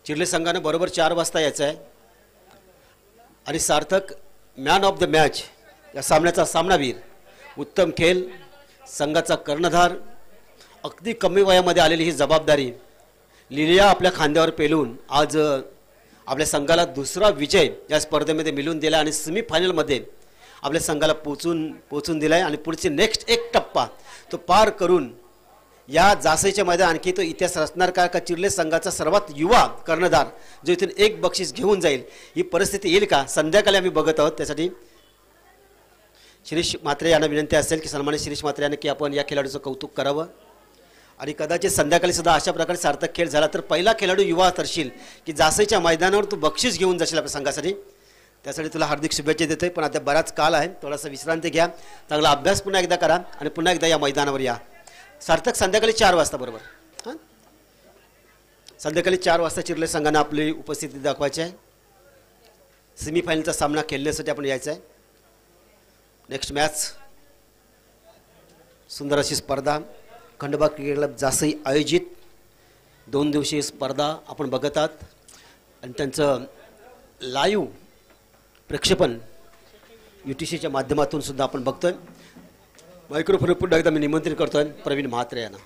चिर्ले संघाने बरोबर 4 वाजता यायचं आहे आणि सार्थक मॅन ऑफ द मॅच या सामन्याचा सामनावीर, उत्तम खेळ, संघाचा कर्णधार, अगदी कमी वयामध्ये आलेली ही जबाबदारी लिलिया आपल्या खांद्यावर पेलून आज आपल्या संघाला दुसरा विजय या स्पर्धेमध्ये मिळवून दिला आणि सेमीफायनलमध्ये आपल्या संघाला पोचून दिला आहे आणि पुढचे नेक्स्ट एक टप्पा तो पार करून या जासईच्या मैदान आणखी तो इतिहास रचणार का चिर्ले संघाचा सर्वात युवा कर्णधार जो इथून एक बक्षीस घेऊन जाईल ही परिस्थिती येईल का? संध्याकाळी आम्ही बघत आहोत. त्यासाठी शिरीष म्हात्रे यांना विनंती असेल की सन्मानित शिरीष म्हात्रे यांना की आपण या खेळाडूचं कौतुक करावं आणि कदाचित संध्याकाळी सुद्धा अशा प्रकारे सार्थक खेळ झाला तर पहिला खेळाडू युवा ठरशील की जासईच्या मैदानावर तू बक्षीस घेऊन जाशील आपल्या संघासाठी. त्यासाठी तुला हार्दिक शुभेच्छा देतोय. पण आता बराच काळ आहे, थोडासा विश्रांती घ्या, चांगला अभ्यास पुन्हा एकदा करा आणि पुन्हा एकदा या मैदानावर या. सार्थक संध्याकाळी 4 वाजता बरोबर, हां संध्याकाळी 4 वाजता चिर्ले संघाने आपली उपस्थिती दाखवायची आहे. सेमीफायनलचा सामना खेळण्यासाठी आपण यायचं आहे. नेक्स्ट मॅच सुंदर अशी स्पर्धा खंडोबा क्रिकेट क्लब जासई आयोजित 2 दिवसीय स्पर्धा आपण बघत आहात आणि त्यांचं लाईव्ह प्रक्षेपण UTCच्या माध्यमातून सुद्धा आपण बघतोय. मायक्रोफोन पुन्हा एकदा मी निमंत्रित करतोय प्रवीण म्हात्रे यांना.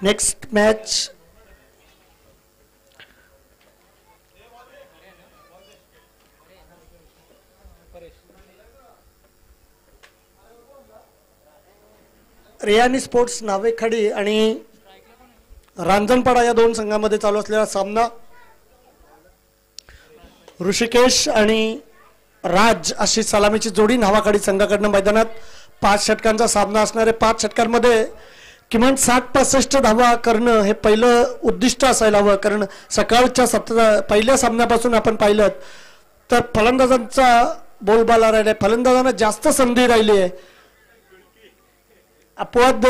नेक्स्ट मॅच रियानी स्पोर्ट्स नावेखाडी आणि रांजणपाडा या 2 संघांमध्ये चालू असलेला सामना. ऋषिकेश आणि राज अशी सलामीची जोडी नावाखाडी संघाकडनं मैदानात 5 षटकांचा सामना असणार आहे. 5 षटकांमध्ये किमान 60-65 धावा करणं हे पहिलं उद्दिष्ट असायला हवं, कारण सकाळच्या पहिल्या सामन्यापासून आपण पाहिलं तर फलंदाजांचा बोलबाला राहिला, फलंदाजांना जास्त संधी राहिली आहे. अपवाद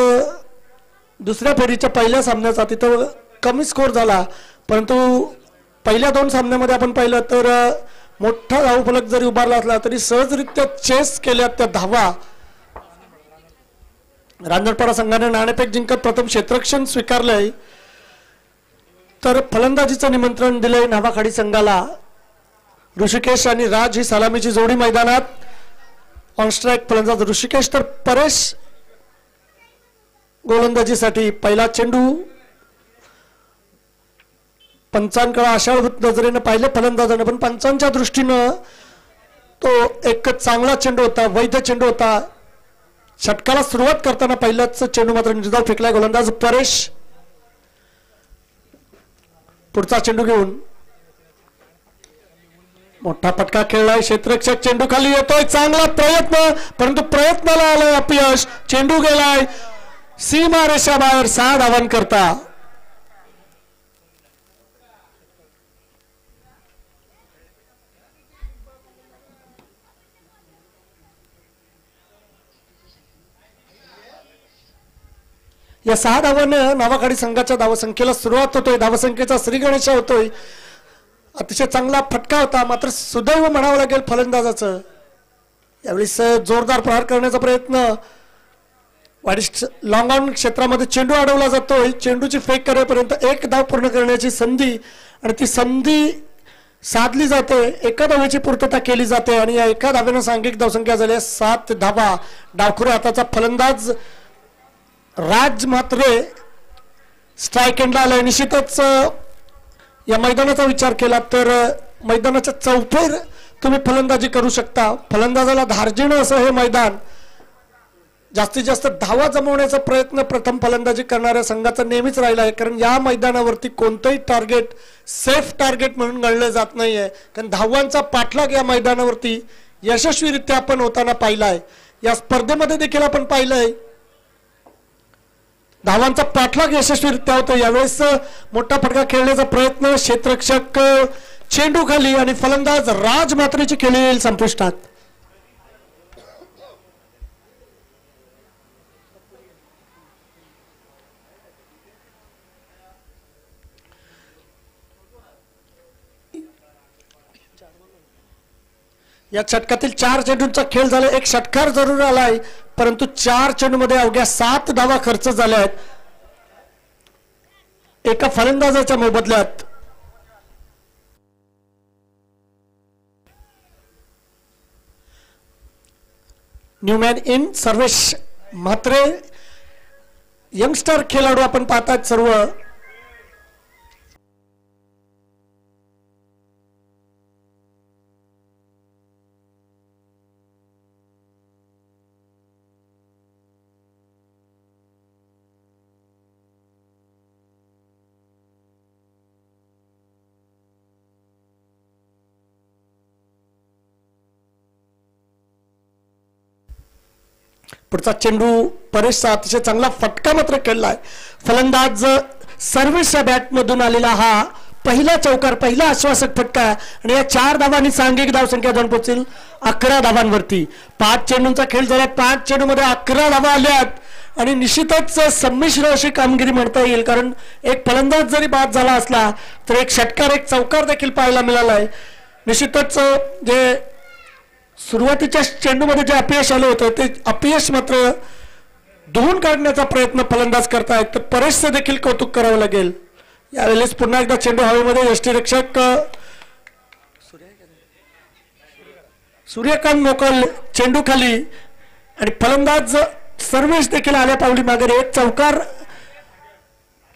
दुसऱ्या फेरीच्या पहिल्या सामन्याचा तिथं कमी स्कोर झाला, परंतु पहिल्या 2 सामन्यामध्ये आपण पाहिलं तर मोठा धावफलक जरी उभारला असला तरी सहजरित्या चेस केल्या त्या धावा. रांजणपाडा संघाने नाणेफेक जिंकत प्रथम क्षेत्ररक्षण स्वीकारलंय तर फलंदाजीचं निमंत्रण दिलंय नावाखाडी संघाला. ऋषिकेश आणि राज ही सलामीची जोडी मैदानात. ऑन स्ट्राईक फलंदाज ऋषिकेश तर परेश गोलंदाजीसाठी. पहिला चेंडू पंचांकडे आशाळभूत नजरेनं पाहिले फलंदाजाने, पण पंचांच्या दृष्टीनं तो एक चांगला चेंडू होता, वैध चेंडू होता. षटकाला सुरुवात करताना पहिलाच चेंडू मात्र निर्धाव फेकलाय गोलंदाज परेश. पुढचा चेंडू घेऊन मोठा फटका खेळलाय क्षेत्ररक्षक, चेंडू खाली येतोय, चांगला प्रयत्न परंतु प्रयत्नाला आलंय अपयश. चेंडू गेलाय सीमा रेषा बाहेर 6 धावांकरता. या 6 धावांना नावाखाडी संघाच्या धावसंख्येला सुरुवात होतोय. धावसंख्येचा श्रीगणेश होतोय. अतिशय चांगला फटका होता, मात्र सुदैव म्हणावं लागेल फलंदाजाचं. यावेळेस जोरदार प्रहार करण्याचा प्रयत्न, वाढीष्ठ लॉंग ऑन क्षेत्रामध्ये चेंडू अडवला जातोय. चेंडूची फेक करेपर्यंत 1 धाव पूर्ण करण्याची संधी आणि ती संधी साधली जाते. एका धावेची पूर्तता केली जाते आणि या एका धावेनं सांघिक धावसंख्या झाली 7 धावा. डावखुऱ्या हाताचा फलंदाज राज मात्र स्ट्राईक एंडला आलाय. निश्चितच या मैदानाचा विचार केला तर मैदानाच्या चौफेर तुम्ही फलंदाजी करू शकता. फलंदाजाला धार्जिणं असं हे मैदान. जास्तीत जास्त धावा जमवण्याचा प्रयत्न प्रथम फलंदाजी करणाऱ्या संघाचा नेहमीच राहिला आहे, कारण या मैदानावरती कोणतंही टार्गेट सेफ टार्गेट म्हणून गणलं जात नाहीये, कारण धावांचा पाठलाग या मैदानावरती यशस्वीरित्या आपण होताना पाहिला आहे. या स्पर्धेमध्ये देखील आपण पाहिलंय धावांचा पाठलाग यशस्वीरित्या होतो. यावेळेस मोठा फटका खेळण्याचा प्रयत्न, क्षेत्ररक्षक चेंडू खाली आणि फलंदाज राज मात्रेची खेळी येईल संपुष्टात. या षटकातील 4 चेंडूंचा खेळ झाला. एक षटकार जरूर आलाय, परंतु 4 चेंडूमध्ये अवघ्या 7 धावा खर्च झाल्या आहेत एका फलंदाजाच्या मोबदल्यात. Newman in Sarvesh Mhatre youngster खेळाडू आपण पाहतात सर्व. पुढचा चेंडू परेशचा अतिशय चांगला फटका मात्र खेळलाय. फलंदाज सर्व्हिसच्या बॅटमधून आलेला हा पहिला चौकार, पहिला आश्वासक फटका आणि या 4 धावांनी सांघिक धावसंख्या जाऊन पोहोचेल 11 धावांवरती. 5 चेंडूंचा खेळ झाला. 5 चेंडूमध्ये 11 धावा आल्यात आणि निश्चितच संमिश्र अशी कामगिरी म्हणता येईल, कारण एक फलंदाज जरी बाद झाला असला तर एक षटकार, एक चौकार देखील पाहायला मिळालाय. निश्चितच जे सुरुवातीच्या चेंडूमध्ये जे अपयश आलं होतं ते अपयश मात्र धुवून काढण्याचा प्रयत्न फलंदाज करतायत, तर परेशचं देखील कौतुक करावं लागेल. यावेळेस पुन्हा एकदा चेंडू हवेमध्ये यष्टीरक्षक सूर्यकांत मोकल चेंडू खाली आणि फलंदाज सर्वेश देखील आल्या पावली मागे. एक चौकार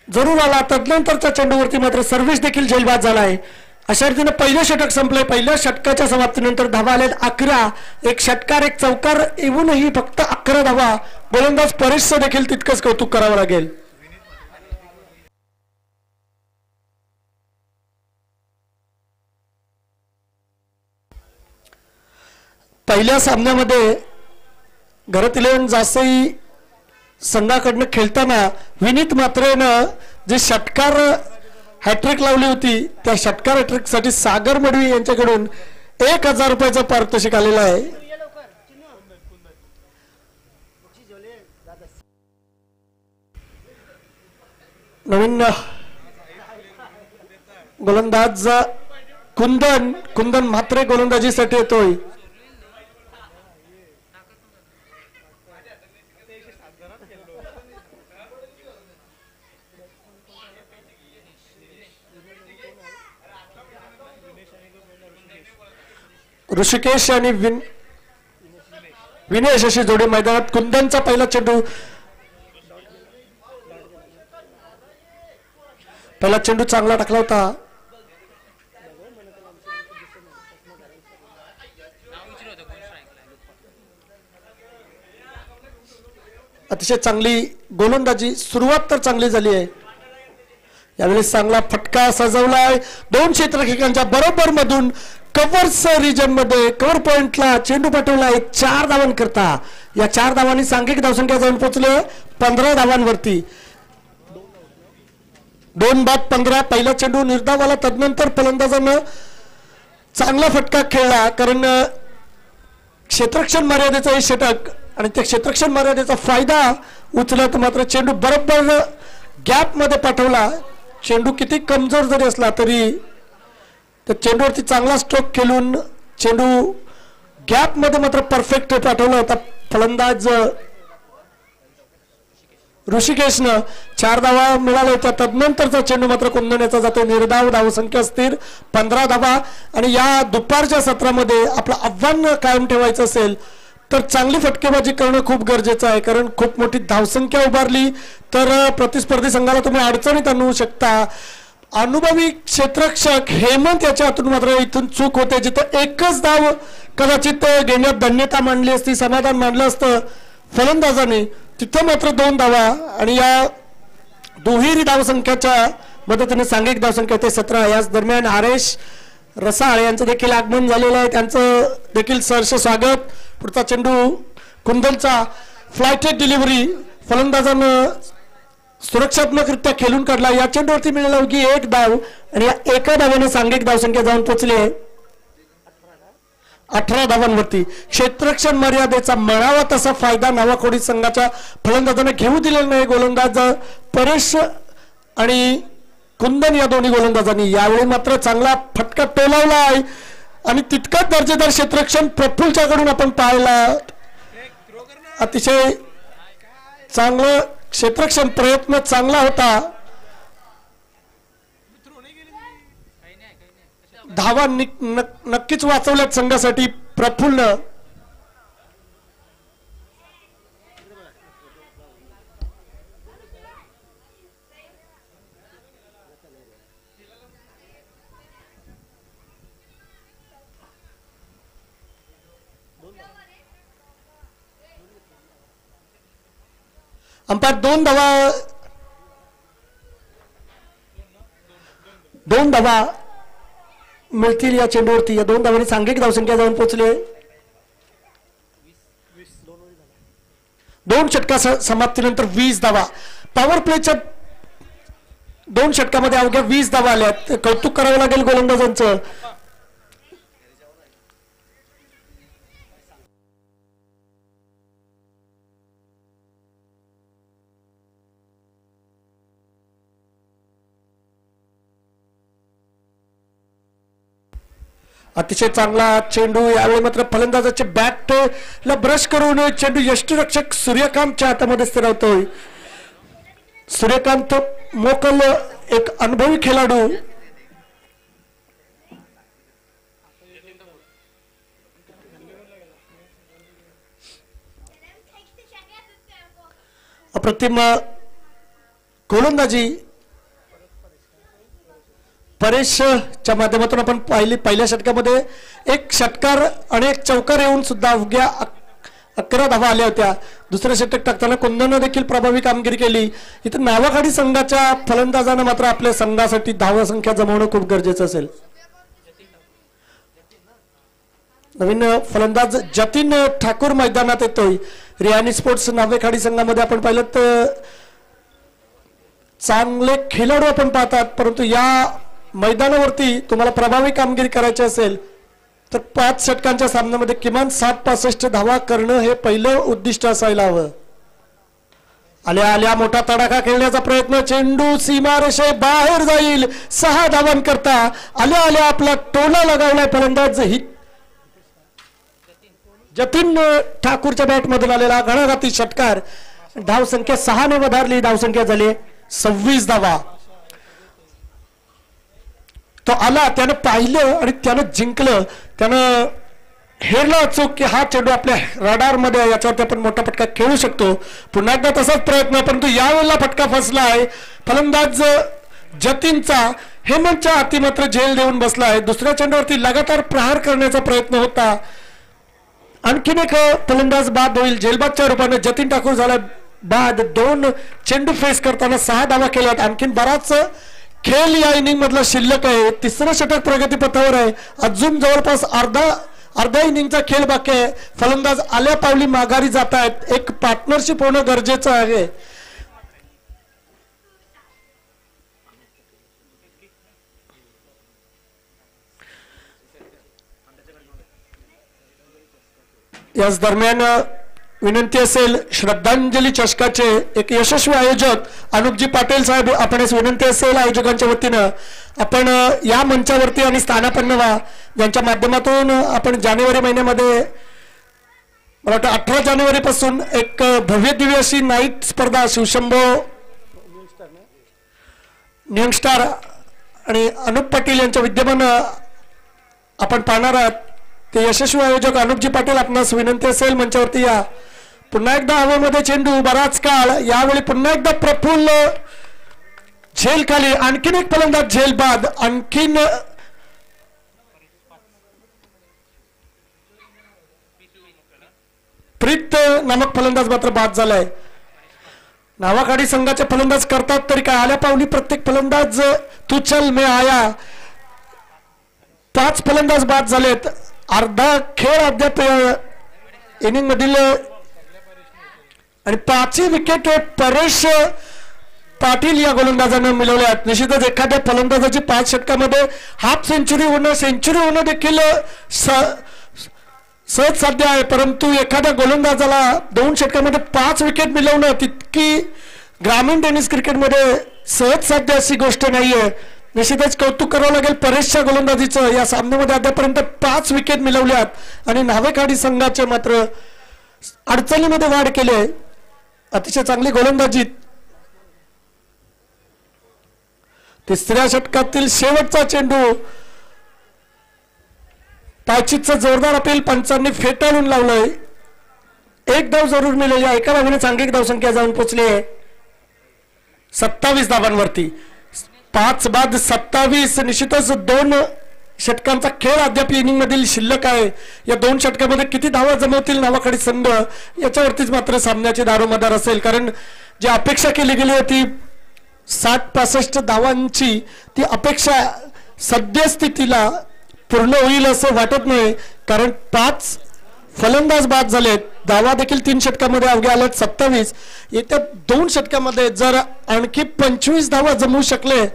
जरूर आला, तदनंतरच्या चेंडूवरती मात्र सर्वेश देखील झेलबाद झालाय. अशा रीतीने पहिलं षटक संपलंय. पहिल्या षटकाच्या समाप्तीनंतर धावा आल्या 11. एक षटकार, एक चौकार येऊनही फक्त 11 धावा. गोलंदाज परेशचं देखील तितकंच कौतुक करावं लागेल. पहिल्या सामन्यामध्ये घरात 11 जास्तही संघाकडनं खेळताना विनीत मात्रेनं जे षटकार हॅट्रिक लावली होती, त्या षटकार हॅट्रिकसाठी सागर मडवी यांच्याकडून 1000 रुपयाचं पारितोषिक आलेलं आहे. नवीन गोलंदाज कुंदन म्हात्रे गोलंदाजीसाठी येतोय. ऋषिकेश आणि विनेश अशी जोडी मैदानात. कुंदनचा पहिला चेंडू, पहिला चेंडू चांगला टाकला होता. अतिशय चांगली गोलंदाजी, सुरुवात तर चांगली झाली आहे. यावेळेस चांगला फटका सजवलाय. 2 क्षेत्ररक्षकांच्या बरोबर मधून कव्हर्स रिजन मध्ये कव्हर पॉइंटला चेंडू पाठवला आहे 4 धावांकरता. या 4 धावांनी सांघिक धावसंख्या जाऊन पोहोचले 15 धावांवरती. 2 बाद 15. पहिला चेंडू निर्धावाला, तदनंतर फलंदाजानं चांगला फटका खेळला, कारण क्षेत्ररक्षण मर्यादेचा हे षटक आणि त्या क्षेत्ररक्षण मर्यादेचा फायदा उचलत मात्र चेंडू बरोबर गॅप मध्ये पाठवला. चेंडू किती कमजोर जरी असला तरी त्या चेंडूवरती चांगला स्ट्रोक खेळून चेंडू गॅप मध्ये मात्र परफेक्ट पाठवला होता. फलंदाज ऋषिकेशनं 4 धावा मिळाल्या होत्या. तदनंतरचा चेंडू मात्र कुंदण्याचा जातो. निर्धाव धावसंख्या स्थिर 15 धावा. आणि या दुपारच्या सत्रामध्ये आपलं आव्हान कायम ठेवायचं असेल तर चांगली फटकेबाजी करणं खूप गरजेचं आहे, कारण खूप मोठी धावसंख्या उभारली तर प्रतिस्पर्धी संघाला तुम्ही अडचणीत आणू शकता. अनुभवी क्षेत्ररक्षक हेमंत याच्या हातून मात्र इथून चूक होते. जिथं एकच धाव कदाचित घेण्यात धन्यता मानली असती, समाधान मानलं असतं. फलंदाजाने तिथं मात्र 2 धावा आणि या दुहेरी धावसंख्याच्या मदतीने सांघिक धावसंख्या ते 17. याच दरम्यान हरेश रसाळ यांचं देखील आगमन झालेलं आहे, त्यांचं देखील सहर्ष स्वागत. पुढचा चेंडू कुंदनचा फ्लायटेड डिलिव्हरी फलंदाजानं सुरक्षात्मकरित्या खेळून काढला. या चेंडूवरती मिळाला अवघी 1 धाव आणि या एका धावाने सांघिक धावसंख्या जाऊन पोहोचली आहे 18 धावांवरती. क्षेत्ररक्षण मर्यादेचा म्हणावा तसा फायदा नावाखोडी संघाच्या फलंदाजांना घेऊ दिलेला नाही. गोलंदाज परेश आणि कुंदन या दोन्ही गोलंदाजांनी यावेळी मात्र चांगला फटका टोलावला आहे आणि तितकाच दर्जेदार क्षेत्ररक्षण प्रफुल्लच्याकडून आपण पाहिला. अतिशय चांगलं क्षेत्ररक्षण प्रयत्न चांगला होता. धावा नक्कीच वाचवल्यात संघासाठी प्रफुल्ल. अंपायर 2 धावा मिळतील या चेंडूवरती. या 2 धावांनी सांघिक धावसंख्या जाऊन पोहोचले. 2 षटका समाप्तीनंतर 20 धावा. पॉवर प्लेच्या 2 षटकामध्ये अवघ्या 20 धावा आल्यात. कौतुक करावं लागेल गोलंदाजांचं. अतिशय चांगला चेंडू. यावेळी मात्र फलंदाजाचे बॅटला ब्रश करून चेंडू यष्टिरक्षक सूर्यकांतच्या हातामध्ये स्थिरावतोय. सूर्यकांत मोकल एक अनुभवी खेळाडू. अप्रतिम गोलंदाजी परेशच्या माध्यमातून आपण पाहिली. पहिल्या षटकामध्ये 1 षटकार आणि 1 चौकार येऊन सुद्धा अवघ्या 11 धावा आल्या होत्या. दुसऱ्या षटक टाकताना कुंदननं देखील प्रभावी कामगिरी केली. इथं नावाखाडी संघाच्या फलंदाजांना मात्र आपल्या संघासाठी धावा संख्या जमवणं खूप गरजेचं असेल. नवीन फलंदाज जतीन ठाकूर मैदानात येतोय. रियानी स्पोर्ट्स नावेखाडी संघामध्ये आपण पाहिलं तर चांगले खेळाडू आपण पाहतात, परंतु या मैदानावरती तुम्हाला प्रभावी कामगिरी करायची असेल तर 5 षटकांच्या सामन्यामध्ये किमान 7-65 धावा करणं हे पहिलं उद्दिष्ट असायला हवं. आल्या आल्या मोठा तडाखा खेळण्याचा प्रयत्न. चेंडू सीमारेषे बाहेर जाईल. 6 धावांकरता आल्या आल्या आपला टोला लगावलाय फलंदाज जतीन ठाकूरच्या बॅट मधून आलेला घणाघाती षटकार. धावसंख्या 6 ने वधारली. धावसंख्या झाली 26 धावा. तो आला, त्यानं पाहिलं आणि त्यानं जिंकलं. त्यानं हेरला अचूक की हा चेंडू आपल्या रडार मध्ये याच्यावरती आपण मोठा फटका खेळू शकतो. पुन्हा एकदा तसाच प्रयत्न, परंतु यावेळेला फटका फसला आहे. फलंदाज जतीनचा हेमंतच्या हाती मात्र झेल देऊन बसला आहे. दुसऱ्या चेंडूवरती लगातार प्रहार करण्याचा प्रयत्न होता. आणखीन एक फलंदाज बाद होईल. झेलबादच्या रूपाने जतीन ठाकूर झाला बाद. 2 चेंडू फेस करताना 6 धावा केल्यात. आणखीन बराच खेळ या इनिंग मधला शिल्लक आहे. 3रं षटक प्रगतीपथावर आहे. अजून जवळपास अर्धा इनिंगचा खेळ बाकी आहे. फलंदाज आल्या पावली माघारी जात आहेत. एक पार्टनरशिप होणं गरजेचं आहे. याच दरम्यान विनंती असेल, श्रद्धांजली चषकाचे एक यशस्वी आयोजक अनुपजी पाटील साहेब, आपणास विनंती असेल आयोजकांच्या वतीनं आपण या मंचावरती आणि स्थानापन्न व्हा. ज्यांच्या माध्यमातून आपण जानेवारी महिन्यामध्ये मला वाटतं 18 जानेवारी पासून एक भव्य दिव्य अशी नाईट स्पर्धा शिवशंभो न्यू स्टार आणि अनुप पाटील यांच्या विद्यमान आपण पाहणार आहात. ते यशस्वी आयोजक अनुपजी पाटील, आपणास विनंती असेल मंचावरती या. पुन्हा एकदा हवेमध्ये चेंडू बराच काळ. यावेळी पुन्हा एकदा प्रफुल्ल झेल खाली. आणखीन एक फलंदाज झेल बाद. आणखीन प्रीत नामक फलंदाज मात्र बाद झालाय. नावाखाडी संघाचे फलंदाज करतात तरी काय आल्या पावली प्रत्येक फलंदाज तू चल मे आया. 5 फलंदाज बाद झालेत. अर्धा खेळ अद्याप इनिंग मधील आणि 5ही विकेट परेश पाटील या गोलंदाजांना मिळवल्यात. निश्चितच एखाद्या फलंदाजाची 5 षटकामध्ये हाफ सेंचुरी होणं सेंचुरी होणं देखील सहज साध्य आहे, परंतु एखाद्या गोलंदाजाला 2 षटकामध्ये 5 विकेट मिळवणं तितकी ग्रामीण टेनिस क्रिकेटमध्ये सहज साध्य अशी गोष्ट नाहीये. निश्चितच कौतुक करावं लागेल परेशच्या गोलंदाजीचं. या सामन्यामध्ये आतापर्यंत 5 विकेट मिळवल्यात आणि नावेखाडी संघाचे मात्र अडचणीमध्ये वाढ केली. अतिशय चांगली गोलंदाजी. तिसऱ्या षटकातील शेवटचा चेंडू पायचीतचं जोरदार अपील पंचांनी फेटाळून लावलंय. 1 धाव जरूर मिळेल. या एका धावेने सांघिक धावसंख्या जाऊन पोहोचली आहे 27 धावांवरती. 5 बाद 27. निश्चितच 2 षटकांचा खेळ अद्याप इनिंग मधील शिल्लक आहे. या 2 षटकामध्ये किती धावा जमवतील नावाखाडी संघ याच्यावरतीच मात्र सामन्याची दारोमदार असेल. कारण जी अपेक्षा केली गेली होती 60-65 धावांची ती अपेक्षा सद्यस्थितीला पूर्ण होईल असं वाटत नाही. कारण 5 फलंदाज बाद झालेत. धावा देखील 3 षटकामध्ये अवघ्या आल्यात 27. येत्या 2 षटकामध्ये जर आणखी 25 धावा जमवू शकले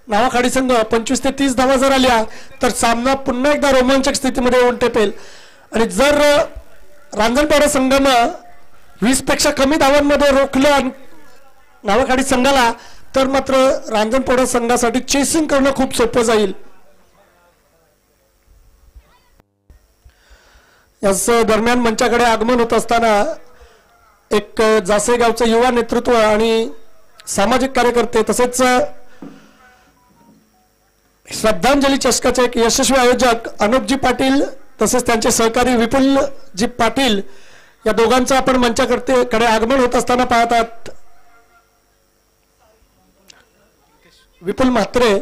नावाखाडी संघ 25 ते 30 धावा जर आल्या तर सामना पुन्हा एकदा रोमांचक स्थितीमध्ये येऊन टेपेल. आणि जर रांजणपाडा संघानं 20 पेक्षा कमी धावांमध्ये रोखलं नावाखाडी संघाला तर मात्र रांजणपाडा संघासाठी चेसिंग करणं खूप सोपं जाईल. याच दरम्यान मंचाकडे आगमन होत असताना एक जासेगावचं युवा नेतृत्व आणि सामाजिक कार्यकर्ते तसेच श्रद्धांजली चषकाचे एक यशस्वी आयोजक अनुपजी पाटील तसेच त्यांचे सहकारी विपुलजी पाटील या दोघांचं आपण मंचाकडे आगमन होत असताना पाहतात. विपुल म्हात्रे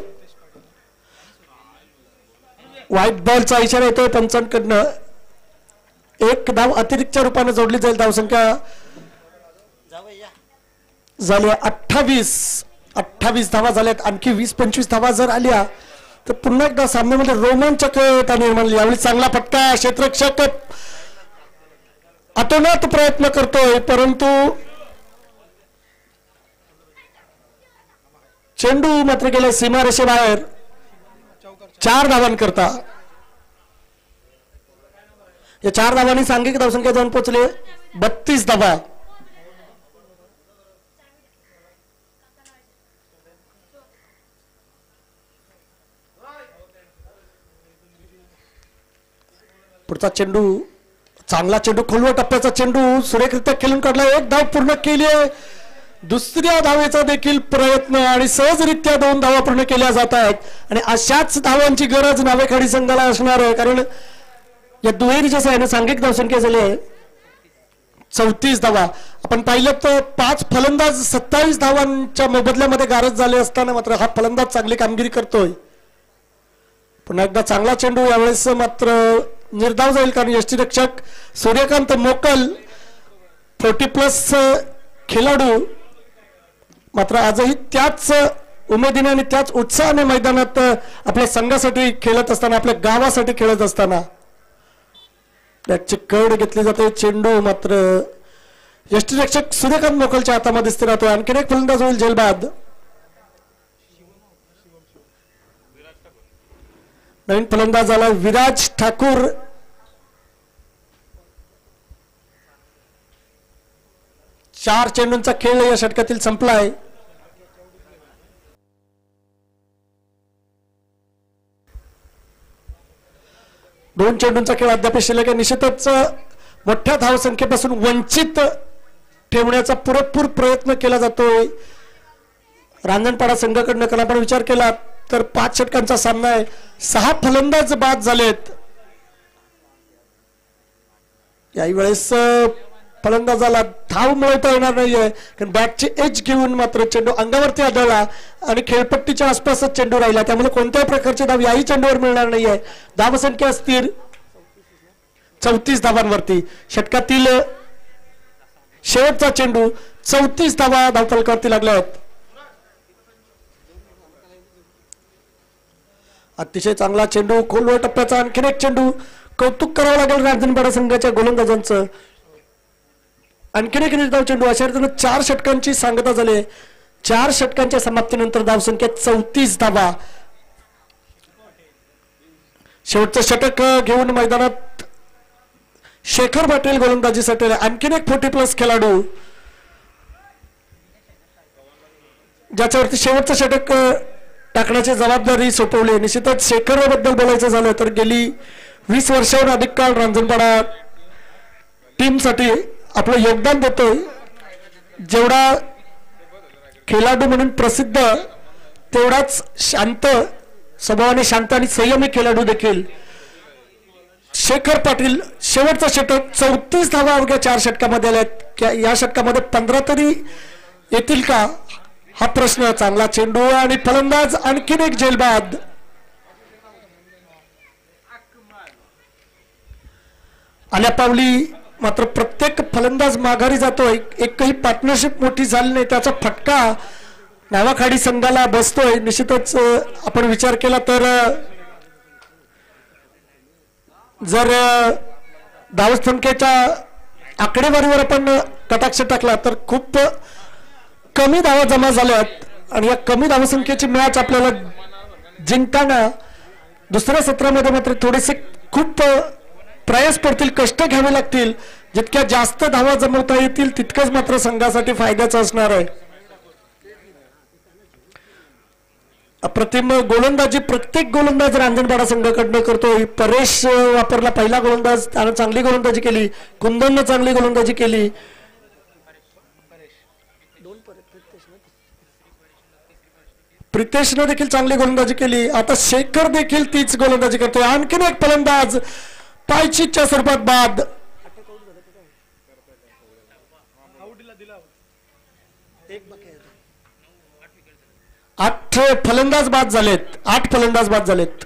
व्हाईट बॉलचा इशारा येतोय पंचांकडनं. 1 धाव अतिरिक्तच्या रूपाने जोडली जाईल. धावसंख्या झाली 28 धावा झाल्यात. आणखी 20-25 धावा जर आल्या तर पुन्हा एकदा सामन्यामध्ये रोमांचकता निर्माण झाली. यावेळी चांगला फटका. क्षेत्ररक्षक अतोनात प्रयत्न करतोय परंतु चेंडू मात्र गेला सीमारेषेबाहेर. 4 धावांकरता या 4 धावांनी सांघिक धावसंख्या जाऊन पोहोचले 32 धावा. पुढचा चेंडू चांगला चेंडू खोलवर टप्प्याचा चेंडू सुरेखरित्या खेळून काढला. 1 धाव पूर्ण केली आहे. दुसऱ्या धावेचा देखील प्रयत्न आणि सहजरित्या 2 धावा पूर्ण केल्या जात आहेत. आणि अशाच धावांची गरज नावेखाडी संघाला असणार आहे कारण या दुहेरीच्या सहाय्याने सांघिक धावसंख्या झाली आहे 34 धावा. आपण पाहिलं तर 5 फलंदाज 27 धावांच्या मोबदल्यामध्ये गारज झाले असताना मात्र हा फलंदाज चांगली कामगिरी करतोय. पुन्हा एकदा चांगला चेंडू. यावेळेस मात्र निर्धाव जाईल कारण यष्टीरक्षक सूर्यकांत मोकल 40+ खेळाडू मात्र आजही त्याच उमेदीने आणि त्याच उत्साहाने मैदानात आपल्या संघासाठी खेळत असताना आपल्या गावासाठी खेळत असताना त्याची कड घेतली जाते. चेंडू मात्र यष्टीरक्षक सूर्यकांत मोकलच्या हातामध्ये स्थिर राहतोय. आणखीन एक फलंदाज होईल झेलबाद. नवीन फलंदाज आला विराज ठाकूर. चार चेंडूंचा खेळ या षटकातील संपलाय. दोन चेंडूंचा खेळ अद्याप शिल्लक आहे. निश्चितच मोठ्या धावसंख्येपासून वंचित ठेवण्याचा पुरेपूर प्रयत्न केला जातोय रांजणपाडा संघाकडनं. कारण आपण विचार केला तर 5 षटकांचा सामना आहे. 6 फलंदाज बाद झालेत. याही वेळेस फलंदाजाला धाव मिळवता येणार नाहीये कारण बॅटची एज घेऊन मात्र चेंडू अंगावरती आढळला आणि खेळपट्टीच्या आसपासच चेंडू राहिला. त्यामुळे कोणत्याही प्रकारचे धाव याही चेंडूवर मिळणार नाहीये. धावसंख्या स्थिर 34 धावांवरती. षटकातील शेवटचा चेंडू 34 धावा धावफलकावरती लागल्या आहेत. अतिशय चांगला चेंडू, खोलवर टप्प्याचा आणखीन एक चेंडू. कौतुक करावं लागेल रांजणपाडा संघाच्या गोलंदाजांचं. आणखीन एक निर्धाव चेंडू. अशा रीतीने 4 षटकांची सांगता झाली. 4 षटकांच्या समाप्तीनंतर धावसंख्या 34 धावा. शेवटचं षटक घेऊन मैदानात शेखर पाटील गोलंदाजीसाठी. आणखीन एक 40+ खेळाडू ज्याच्यावरती शेवटचं षटक टाकण्याची जबाबदारी सोपवली. निश्चितच शेखर बद्दल बोलायचं झालं तर गेली 20 वर्षाहून अधिक काळ रांजणपाडा टीमसाठी आपलं योगदान देतोय. जेवढा खेळाडू म्हणून प्रसिद्ध तेवढाच शांत स्वभावाने शांत आणि संयमी खेळाडू देखील शेखर पाटील. शेवटचा षटक 34 धावा अवघ्या 4 षटकामध्ये आल्यात. या षटकामध्ये 15 तरी येतील का हा प्रश्न. चांगला चेंडू आणि फलंदाज आणखीन एक झेलबाद. आल्या पावली मात्र प्रत्येक फलंदाज माघारी जातोय. एकही पार्टनरशिप मोठी झाली नाही, त्याचा फटका नावाखाडी संघाला बसतोय. निश्चितच आपण विचार केला तर जर धावसंख्येच्या आकडेवारीवर आपण कटाक्ष टाकला तर खूप कमी धावा जमा झाल्यात आणि या कमी धावसंख्येची मॅच आपल्याला जिंकताना दुसऱ्या सत्रामध्ये मात्र थोडेसे खूप प्रयास पडतील, कष्ट घ्यावे लागतील. जितक्या जास्त धावा जमवता येतील तितकंच मात्र संघासाठी फायद्याचं असणार आहे. अप्रतिम गोलंदाजी प्रत्येक गोलंदाज रांजणपाडा संघाकडनं करतोय. परेश वापरला पहिला गोलंदाज, त्यानं चांगली गोलंदाजी केली. कुंदननं चांगली गोलंदाजी केली. प्रितेशनं देखील चांगली गोलंदाजी केली. आता शेखर देखील तीच गोलंदाजी करतोय. आणखीन एक फलंदाज पायचीच्या स्वरूपात बाद. 8 फलंदाज बाद झालेत. 8 फलंदाज बाद झालेत.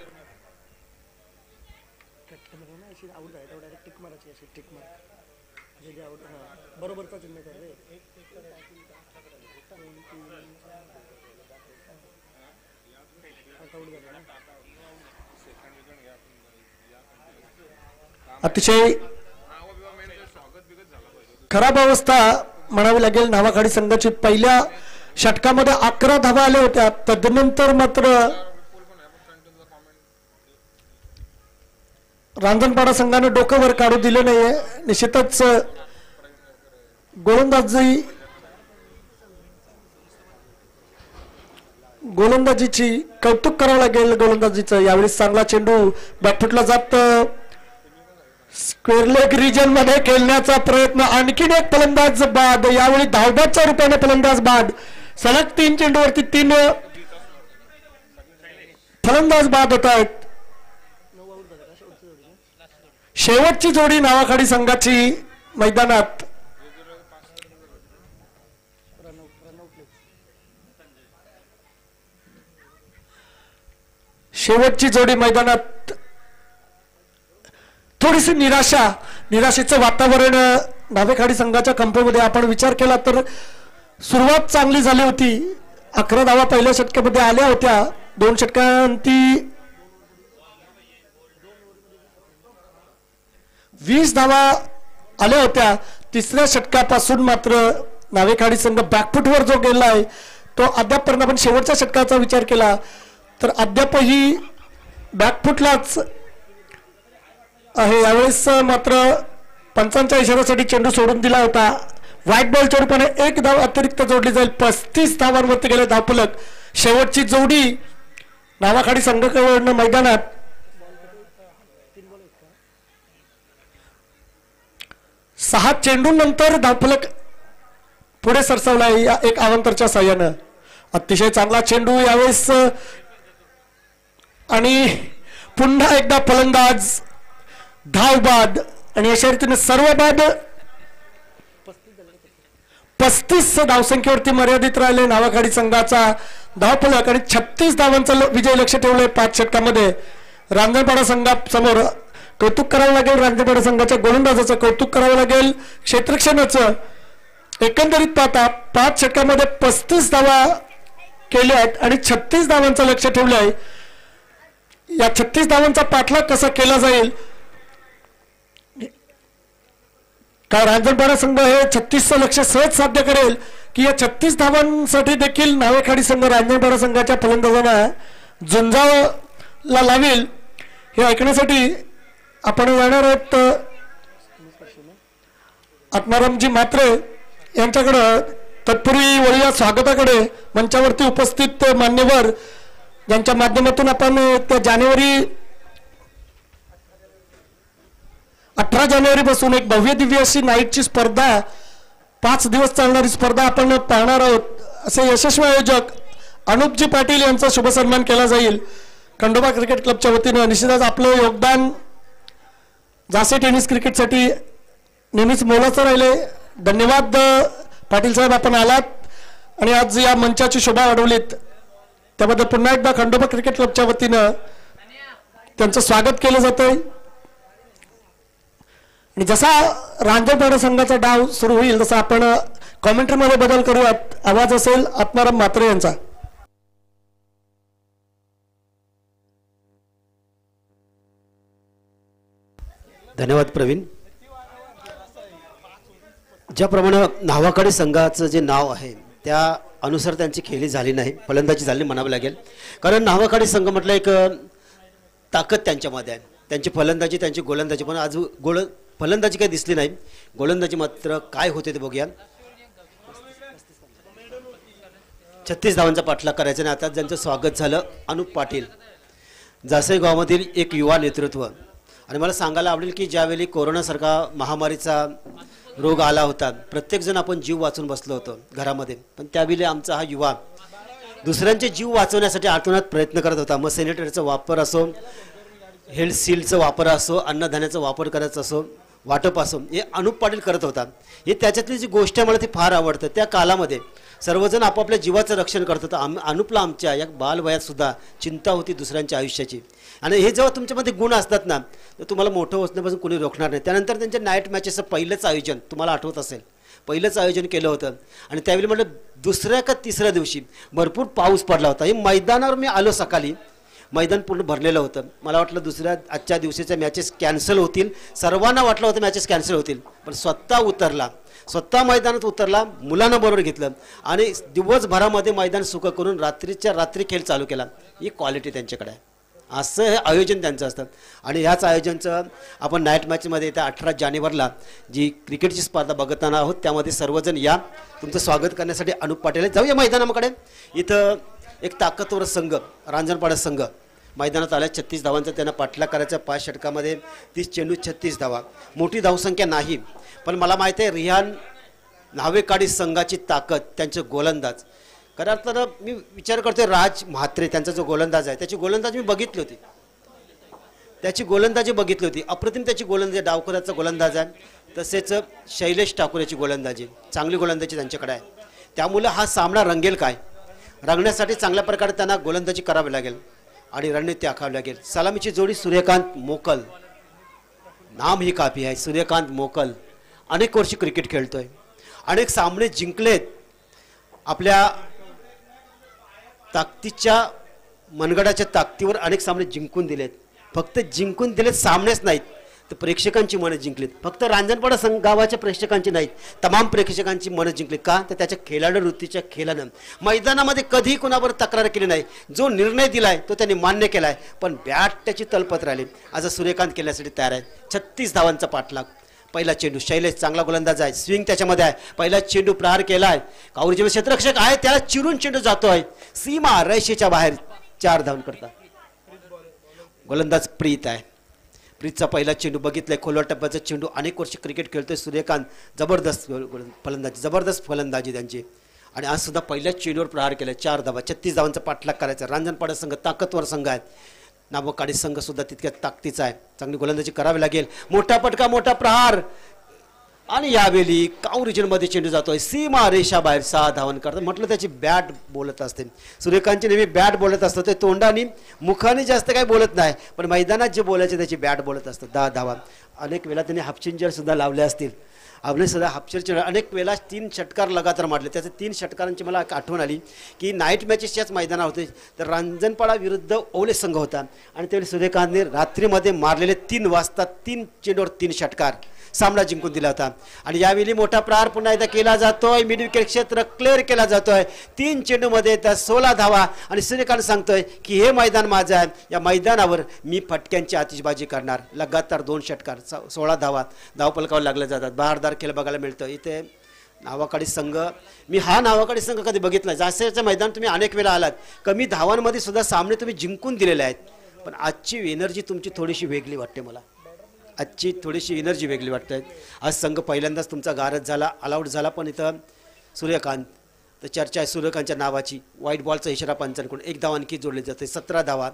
अतिशय खराब अवस्था म्हणावी लागेल नावाखाडी संघाची. पहिल्या षटकामध्ये 11 धावा आल्या होत्या. तदनंतर मात्र रांजणपाडा संघाने डोकं वर काढू दिले नाहीये. निश्चितच गोलंदाजीची कौतुक करावं लागेल. गोलंदाजीचं यावेळी चांगला चेंडू बॅटफुटला जात स्क्वेअर लेग रिजन मध्ये खेळण्याचा प्रयत्न. आणखीन एक फलंदाज बाद. यावेळी धावबादच्या रूपाने फलंदाज बाद. सलग 3 चेंडूवरती 3 फलंदाज बाद होत आहेत. शेवटची जोडी नावाखाडी संघाची मैदानात. शेवटची जोडी मैदानात. थोडीशी निराशेचं वातावरण नावेखाडी संघाच्या कंपनीमध्ये. आपण विचार केला तर सुरुवात चांगली झाली होती. 11 धावा पहिल्या षटकामध्ये आल्या होत्या. 2 षटकांती 20 धावा आल्या होत्या. तिसऱ्या षटकापासून मात्र नावेखाडी संघ बॅकफुटवर जो गेला आहे तो अद्यापपर्यंत आपण शेवटच्या षटकाचा विचार केला तर अद्यापही बॅकफुटलाच आहे. यावेळेस मात्र पंचांच्या इशाऱ्यासाठी चेंडू सोडून दिला होता. व्हाईट बॉलच्या रूपाने 1 धाव अतिरिक्त जोडली जाईल. 35 धावांवरती गेले धावफलक. शेवटची जोडी नावाखाडी संघाकडून मैदानात. 6 चेंडूंनंतर धावफलक पुढे सरसावला या एक अवांतरच्या साह्यानं. अतिशय चांगला चेंडू यावेळेस आणि पुन्हा एकदा फलंदाज धाव बाद. आणि अशा रीतीने सर्व बाद 35 धावसंख्येवरती मर्यादित राहिले नावाखाडी संघाचा धावफलक. आणि 36 धावांचा विजय लक्ष ठेवलंय 5 षटकामध्ये. रांजणपाडा संघासमोर कौतुक करावं लागेल. रांजणपाडा संघाच्या गोलंदाजाचं कौतुक करावं लागेल. क्षेत्ररक्षणाचं एकंदरीत पाहता 5 षटकामध्ये 35 धावा केल्या आहेत आणि 36 धावांचं लक्ष ठेवलं आहे. या 36 धावांचा पाठलाग कसा केला जाईल, काय रांजणपाडा संघ हे 36चं लक्ष सहज साध्य करेल की या 36 धावांसाठी देखील नावेखाडी संघ रांजणपाडा संघाच्या फलंदाजांना झुंजावला लावेल, हे ऐकण्यासाठी आपण जाणार आहोत आत्मारामजी म्हात्रे यांच्याकडं. तत्पूर्वी वळूया स्वागताकडे. मंचावरती उपस्थित मान्यवर ज्यांच्या माध्यमातून आपण त्या 18 जानेवारी पासून एक भव्य दिव्य अशी नाईटची स्पर्धा, 5 दिवस चालणारी स्पर्धा आपण पाहणार आहोत. असे यशस्वी आयोजक अनुपजी पाटील यांचा शुभ सन्मान केला जाईल. खंडोबा क्रिकेट क्लबच्या वतीनं निश्चितच आपलं योगदान झाशी टेनिस क्रिकेटसाठी नेहमीच मोलाचं राहिले. धन्यवाद पाटील साहेब, आपण आलात आणि आज या मंचाची शोभा वाढवलीत, त्याबद्दल पुन्हा एकदा खंडोबा क्रिकेट क्लबच्या वतीनं त्यांचं स्वागत केलं जातंय. आणि जसा रांजणपाडा संघाचा डाव सुरू होईल तसा आपण कॉमेंट्रीमध्ये बदल करूयात. आवाज असेल आत्माराम म्हात्रे यांचा. धन्यवाद प्रवीण. ज्याप्रमाणे नावाखाडी संघाचं जे नाव आहे त्या अनुसार त्यांची खेळी झाली नाही, फलंदाजी झाली म्हणावं लागेल. कारण नावाखाडी संघ म्हटलं एक ताकद त्यांच्यामध्ये आहे, त्यांची फलंदाजी त्यांची गोलंदाजी. पण आज फलंदाजी काही दिसली नाही, गोलंदाजी मात्र काय होते ते बघूया. 36 धावांचा पाठलाग करायचा आणि आता ज्यांचं स्वागत झालं अनुप पाटील, जासई गावामधील एक युवा नेतृत्व. आणि मला सांगायला आवडेल की ज्यावेळी कोरोनासारखा महामारीचा रोग आला होता, प्रत्येकजण आपण जीव वाचून बसलो होतो घरामध्ये, पण त्यावेळी आमचा हा युवा दुसऱ्यांचे जीव वाचवण्यासाठी आतोनात प्रयत्न करत होता. मग सॅनिटरीचा वापर असो, हेल्थ सीलचा वापर असो, अन्नधान्याचा वापर करायचा असो, वाटप असो, हे अनुप पाटील करत होता. हे त्याच्यातली जी गोष्ट आहे मला ती फार आवडतं. त्या कालामध्ये सर्वजण आपापल्या जीवाचं रक्षण करत होतं. अनुपला आमच्या या बालवयात सुद्धा चिंता होती दुसऱ्यांच्या आयुष्याची. आणि हे जेव्हा तुमच्यामध्ये गुण असतात ना, तर तुम्हाला मोठं होण्यापासून कोणी रोखणार नाही. त्यानंतर त्यांच्या नाईट मॅचेसचं पहिलंच आयोजन तुम्हाला आठवत असेल, पहिलंच आयोजन केलं होतं. आणि त्यावेळी म्हटलं दुसऱ्या का तिसऱ्या दिवशी भरपूर पाऊस पडला होता. हे मैदानावर मी आलो सकाळी, मैदान पूर्ण भरलेलं होतं. मला वाटलं आजच्या दिवसाच्या मॅचेस कॅन्सल होतील, सर्वांना वाटलं होतं मॅचेस कॅन्सल होतील, पण स्वतः मैदानात उतरला, मुलांना बरोबर घेतलं आणि दिवसभरामध्ये मैदान सुकं करून रात्रीच्या रात्री खेळ चालू केला. ही क्वालिटी त्यांच्याकडे आहे. असं हे आयोजन त्यांचं असतं. आणि ह्याच आयोजनचं आपण नाईट मॅचमध्ये येत्या 18 जानेवारीला जी क्रिकेटची स्पर्धा बघताना आहोत, त्यामध्ये सर्वजण या, तुमचं स्वागत करण्यासाठी अनुप पाटील जाऊया मैदानाकडे. इथं एक ताकदवर संघ रांजणपाडा संघ मैदानात आल्या. 36 धावांचा त्यांना पाठलाग करायचा. 5 षटकामध्ये 30 चेंडू 36 धावा, मोठी धावसंख्या नाही. पण मला माहिती आहे रिहान नावेकाडी संघाची ताकद, त्यांचे गोलंदाज. खरं तर मी विचार करतोय राज म्हात्रे त्यांचा जो गोलंदाज आहे, त्याची गोलंदाजी मी बघितली होती, अप्रतिम त्याची गोलंदाजी, डावखुऱ्याचा गोलंदाज आहे. तसेच शैलेश ठाकूर याची गोलंदाजी, चांगली गोलंदाजी त्यांच्याकडे आहे. त्यामुळे हा सामना रंगेल काय, रंगण्यासाठी चांगल्या प्रकारे त्यांना गोलंदाजी करावी लागेल आणि रणनीती आखावी लागेल. सलामीची जोडी सूर्यकांत मोकल, नाम ही काफी आहे. सूर्यकांत मोकल अनेक वर्षी क्रिकेट खेळतोय, अनेक सामने जिंकलेत, आपल्या ताकदीच्या मनगडाच्या ताकदीवर अनेक सामने जिंकून दिलेत. फक्त जिंकून दिलेत सामनेच नाहीत, तर प्रेक्षकांची मनं जिंकलीत. फक्त रांजणपाडा गावाच्या प्रेक्षकांची नाहीत, तमाम प्रेक्षकांची मनं जिंकलीत. का तर त्याच्या खेळाडू वृत्तीच्या खेळानं मैदानामध्ये कधीही कुणावर तक्रार केली नाही. जो निर्णय दिलाय तो त्यांनी मान्य केलाय, पण बॅट त्याची तलपत राहिली. आज सूर्यकांत केल्यासाठी तयार आहे. 36 धावांचा पाठलाग. पहिला चेंडू, शैलेश चांगला गोलंदाज आहे, स्विंग त्याच्यामध्ये आहे. पहिला चेंडू प्रहार केलाय, कावरीचे क्षेत्ररक्षक आहे, त्याला चिरून चेंडू जातोय सीमा रेषेच्या बाहेर. 4 धावा करता गोलंदाज प्रीत आहे. प्रीतचा पहिला चेंडू बघितलाय, खोलवा टप्प्याचा चेंडू. अनेक वर्ष क्रिकेट खेळतोय सूर्यकांत, जबरदस्त फलंदाजी त्यांची. आणि आज सुद्धा पहिल्याच चेंडूवर प्रहार केला. 4 धावा, 36 धावांचा पाठलाग करायचा. रांजणपाडा संघ ताकदवर संघ आहे, नावकाडी संघ सुद्धा तितक्या ताकदीचा आहे. चांगली गोलंदाजी करावी लागेल. मोठा पटका, मोठा प्रहार. आणि यावेळी काऊ रिजनमध्ये चेंडू जातोय सीमा रेषा बाहेर. 6 धावन करतात. म्हटलं त्याची बॅट बोलत असते. सूर्यकांतची नेहमी बॅट बोलत असतं. ते तोंडाने मुखाने जास्त काही बोलत नाही, पण मैदानात जे बोलायचे त्याची बॅट बोलत असतं. 10 धावा. अनेक वेळा त्यांनी हाफचिंजर सुद्धा लावले असतील आपले सध्या हापशेरचे अनेक वेळेला 3 षटकार लगातार मारले. त्याचे 3 षटकारांची मला आठवण आली की नाईट मॅचेसच्याच मैदानावर होते. तर रांजणपाडा विरुद्ध ओले संघ होता आणि त्यावेळी सूर्यकांतने रात्रीमध्ये मारलेले 3 वाजता 3 चेंडूवर 3 षटकार सामना जिंकून दिला होता. आणि यावेळी मोठा प्रहार पुन्हा एकदा केला जातोय. मिड विकेट क्षेत्र क्लिअर केला जातोय. 3 चेंडूमध्ये त्या 16 धावा आणि सूर्यकांत सांगतोय की हे मैदान माझं आहे, या मैदानावर मी फटक्यांची आतिषबाजी करणार. लगातार 2 षटकार 16 धावा धावपलकावर लागल्या जातात. बहारदार खेळ बघायला मिळतं. इथे नावाकाडी संघ, मी हा नावाकाडी संघ कधी बघितला. जास्तीचं मैदान तुम्ही अनेक वेळा आलात, कमी धावांमध्ये सुद्धा सामने तुम्ही जिंकून दिलेले आहेत. पण आजची एनर्जी तुमची थोडीशी वेगळी वाटते मला. आजची थोडीशी एनर्जी वेगळी वाटते. आज संघ पहिल्यांदाच तुमचा गारद झाला, ऑलआउट झाला. पण इथं सूर्यकांत, तर चर्चा आहे सूर्यकांतच्या नावाची. व्हाईट बॉलचा इशारा पंचांकडून 1 धाव आणखी जोडली जाते. 17 धावा,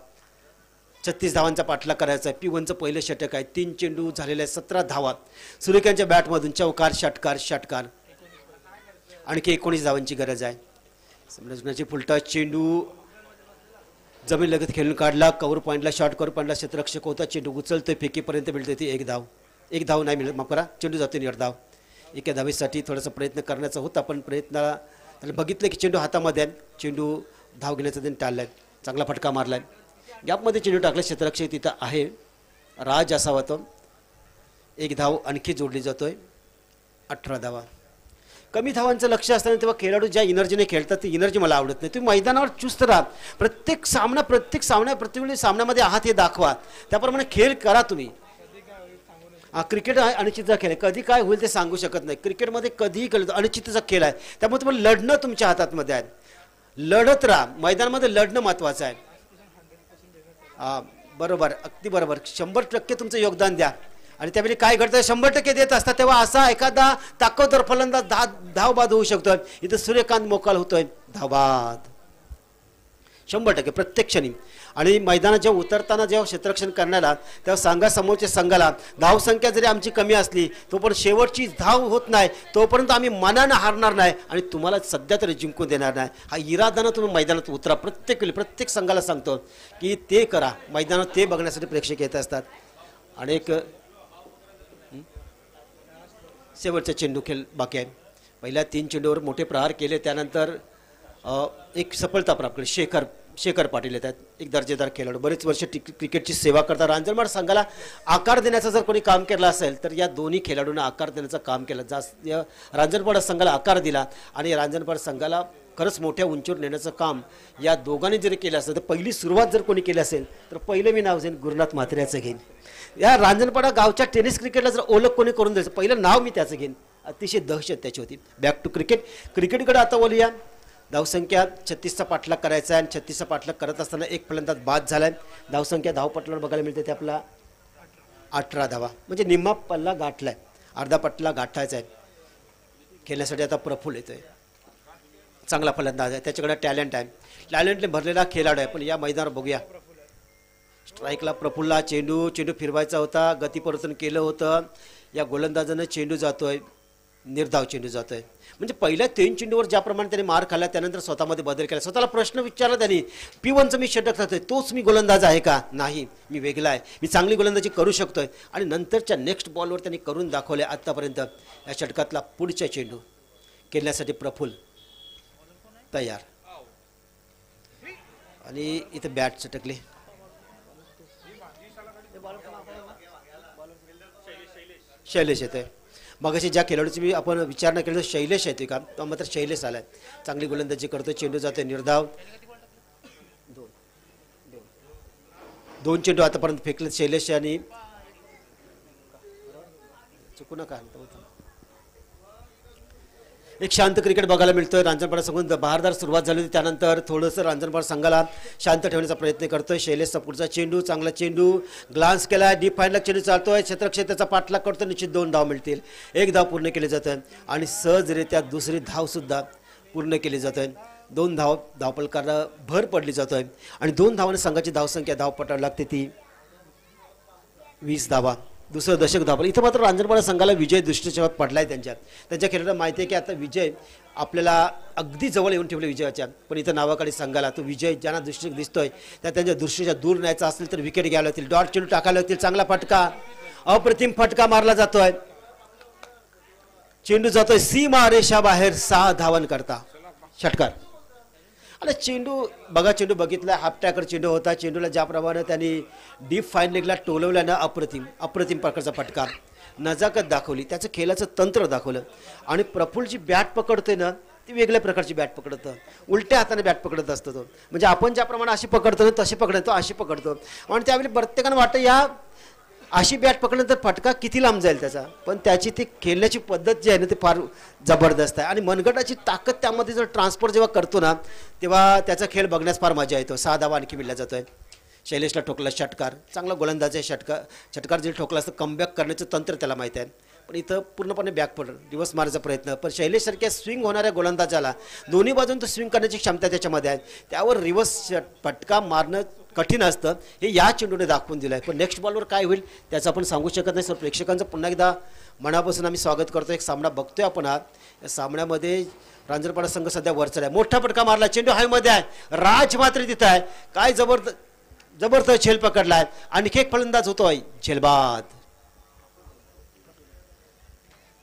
36 धावांचा पाठलाग करायचा आहे. P1चं पहिलं षटक आहे. 3 चेंडू झालेले आहे. 17 धावा सूर्यकांतच्या बॅटमधून. चौकार षटकार आणखी 19 धावांची गरज आहे. समजण्याची फुलटा चेंडू जमीन लगत खेळून काढला. कव्हर पॉईंटला, शॉर्ट कव्हर पॉईंटला क्षेत्ररक्षक होता. चेंडू उचलतोय, फेकीपर्यंत मिळते ती 1 धाव. 1 धाव नाही मिळत, माफ करा, चेंडू जातो निर्धाव धाव. एका धावेसाठी थोडासा प्रयत्न करण्याचा होता, पण प्रयत्नाला त्याला बघितलं की चेंडू हातामध्ये आहे. चेंडू धाव घेण्याचा त्यांनी टाळलाय. चांगला फटका मारलाय. गॅपमध्ये चेंडू टाकला. क्षेत्ररक्षक तिथं आहे, राज असावा तो. 1 धाव आणखी जोडली जातोय. 18 धावा. कमी धावांचं लक्ष असताना तेव्हा खेळाडू ज्या एनर्जीने खेळतात ती एनर्जी मला आवडत नाही. तुम्ही मैदानावर चुस्त राहा. प्रत्येक वेळी सामन्यामध्ये आहात हे दाखवा. त्याप्रमाणे खेळ करा तुम्ही. क्रिकेट आहे अनिश्चितचा खेळ आहे. कधी काय होईल ते सांगू शकत नाही. क्रिकेटमध्ये कधीही खेळ अनिश्चितचा खेळ आहे. त्यामुळे तुम्हाला लढणं तुमच्या हातामध्ये आहे. लढत राहा. मैदानामध्ये लढणं महत्त्वाचं आहे. बरोबर, अगदी बरोबर. 100% तुमचं योगदान द्या. आणि त्यावेळी काय घडतं 100% देत असतात तेव्हा असा एखादा ताकदवर फलंदाज धावबाद होऊ शकतो. इथं सूर्यकांत मोकाल होतोय. धावबाद 100% प्रत्येक क्षणी. आणि मैदानात जेव्हा उतरताना जेव्हा क्षेत्ररक्षण करण्याला तेव्हा सांगा समोरच्या संघाला धावसंख्या जरी आमची कमी असली तोपर्यंत शेवटची धाव होत नाही तोपर्यंत आम्ही मनानं हारणार नाही आणि तुम्हाला सध्या तरी जिंकून देणार नाही. हा इरादानं तुम्ही मैदानात उतरा. प्रत्येक संघाला सांगतो की ते करा. मैदानात ते बघण्यासाठी प्रेक्षक येत असतात. अनेक शेवटचा चेंडू खेळ बाकी आहे. पहिल्या 3 चेंडूवर मोठे प्रहार केले. त्यानंतर एक सफलता प्राप्त केली. शेखर पाटील येतात, एक दर्जेदार खेळाडू. बरेच वर्ष क्रिकेटची सेवा करतात. रांजणपाडा संघाला आकार देण्याचं जर कोणी काम केलं असेल तर या दोन्ही खेळाडूंना आकार देण्याचं काम केलं. जास्त रांजणपाडा संघाला आकार दिला आणि रांजणपाडा संघाला खरंच मोठ्या उंचीवर नेण्याचं काम या दोघांनी जरी केलं असेल तर पहिली सुरुवात जर कोणी केली असेल तर पहिलं मी नाव घेईन गुरुनाथ म्हात्र्याचं घेईन. या रांजणपाडा गावच्या टेनिस क्रिकेटला जर ओळख कोणी करून द्यायचं पहिलं नाव मी त्याचं घेईन. अतिशय दहशत त्याची होती. बॅक टू क्रिकेटकडे आता बोलूया. धावसंख्या 36चा पाठलाग करायचा आहे आणि 36चा पाठलाग करत असताना एक फलंदाज बाद झाला आहे. धावसंख्या धावपटलावर बघायला मिळते ते आपला 18 धावा म्हणजे निम्मा पल्ला गाठला आहे. अर्धा पटला गाठायचा आहे. खेळण्यासाठी आता प्रफुल्ल येतोय. चांगला फलंदाज आहे. त्याच्याकडे टॅलेंट आहे. टॅलेंटने भरलेला खेळाडू आहे. पण या मैदानावर बघूया स्ट्राईकला प्रफुल्ला चेंडू फिरवायचा होता. गती परिवर्तन केलं होतं. या गोलंदाजानं चेंडू जातोय. निर्धाव चेंडू जातोय. म्हणजे पहिल्या 3 चेंडूवर ज्याप्रमाणे त्याने मार खाल्ला त्यानंतर स्वतःमध्ये बदल केला. स्वतःला प्रश्न विचारला त्यांनी P1चं मी षटक खातोय तोच मी गोलंदाज आहे का? नाही, मी वेगळा आहे. मी चांगली गोलंदाजी करू शकतोय. आणि नंतरच्या नेक्स्ट बॉलवर त्यांनी करून दाखवले. आत्तापर्यंत या षटकातला पुढचा चेंडू खेळण्यासाठी प्रफुल्ल तयार. आणि इथं बॅट चटकले. शैलेश येतोय. मगाशी ज्या खेळाडूची मी आपण विचारणा केली शैलेश येतोय का? तो मात्र शैलेश आलाय. चांगली गोलंदाजी करतोय. चेंडू जातोय निर्धाव. 2 चेंडू आतापर्यंत फेकले शैलेश आणि चुकू नका. एक शांत क्रिकेट बघायला मिळतोय. रांजणपाडा संघून बहारदार सुरुवात झाली होती. त्यानंतर थोडंसं रांजणपाडा संघाला शांत ठेवण्याचा प्रयत्न करतोय. शैलेशचा पुढचा चेंडू चांगला चेंडू ग्लान्स केला. डीप फाईनला चेंडू चालतोय. क्षेत्ररक्षक त्याचा पाठलाग करतो. निश्चित 2 धाव मिळतील. 1 धाव पूर्ण केली जातं आणि सहजरित्या दुसरी धावसुद्धा पूर्ण केली जाते. 2 धावपलकाला भर पडली जातोय आणि 2 धावांनी संघाची धावसंख्या धावपटावर लागते ती 20 धावा. दुसरं दशक धावपल. इथं मात्र रांजणपाडा संघाला विजय दृष्टीक्षेपात पडलाय. त्यांच्या खेळाडूंना माहिती आहे की आता विजय आपल्याला अगदी जवळ येऊन ठेवले विजयाच्या. पण इथं नावाकडे संघाला तो विजय ज्यांना दृष्टी दिसतोय त्या त्यांच्या दृष्टीच्या दूर न्यायचा असेल तर विकेट घ्यायला लागतील. डॉट चेंडू टाकायला लागतील. चांगला फटका, अप्रतिम फटका मारला जातोय. चेंडू जातोय सीमा रेषाबाहेर 6 धावन करता षटकार. आणि चेंडू बघा, चेंडू बघितला हाफ ट्रॅकर चेंडू होता. चेंडूला ज्याप्रमाणे त्यांनी डीप फाईन लेगला टोलवल्यानं अप्रतिम प्रकारचा फटका, नजाकत दाखवली, त्याचं खेळाचं तंत्र दाखवलं. आणि प्रफुल्ल जी बॅट पकडतोय ना ती वेगळ्या प्रकारची बॅट पकडतं, उलट्या हाताने बॅट पकडत असतो तो. म्हणजे आपण ज्याप्रमाणे अशी पकडतो ना तशी पकडतो, अशी पकडतो. आणि त्यावेळी प्रत्येकानं वाटतं या अशी बॅट पकडल्यानंतर फटका किती लांब जाईल त्याचा, पण त्याची ती खेळण्याची पद्धत जी आहे ना ती फार जबरदस्त आहे. आणि मनगटाची ताकद त्यामध्ये जर ट्रान्सफर जेव्हा करतो ना तेव्हा त्याचा खेळ बघण्यास फार मजा येतो. 6 धावा आणखी मिळला जातोय. शैलेशला ठोकला षटकार, चांगला गोलंदाज आहे. षटकार जरी ठोकला असतं कमबॅक करण्याचं तंत्र त्याला माहीत आहे. पण इथं पूर्णपणे बॅक पडलं, रिव्हर्स मारायचा प्रयत्न. पण शैलेशसारख्या स्विंग होणाऱ्या गोलंदाजाला दोन्ही बाजून तो स्विंग करण्याची क्षमता त्याच्यामध्ये आहे. त्यावर रिव्हर्स फटका मारणं कठीण असतं हे या चेंडूने दाखवून दिलं आहे. पण नेक्स्ट बॉलवर काय होईल त्याचं आपण सांगू शकत नाही. सर, प्रेक्षकांचं पुन्हा एकदा मनापासून आम्ही स्वागत करतो. एक सामना बघतोय आपण आज. या सामन्यामध्ये रांजणपाडा संघ सध्या वर चढ आहे. मोठा फटका मारला, चेंडू हायमध्ये आहे, राज मात्र तिथं आहे. काय जबरदस्त झेल पकडलाय. आणखी एक फलंदाज होतोय झेलबाद,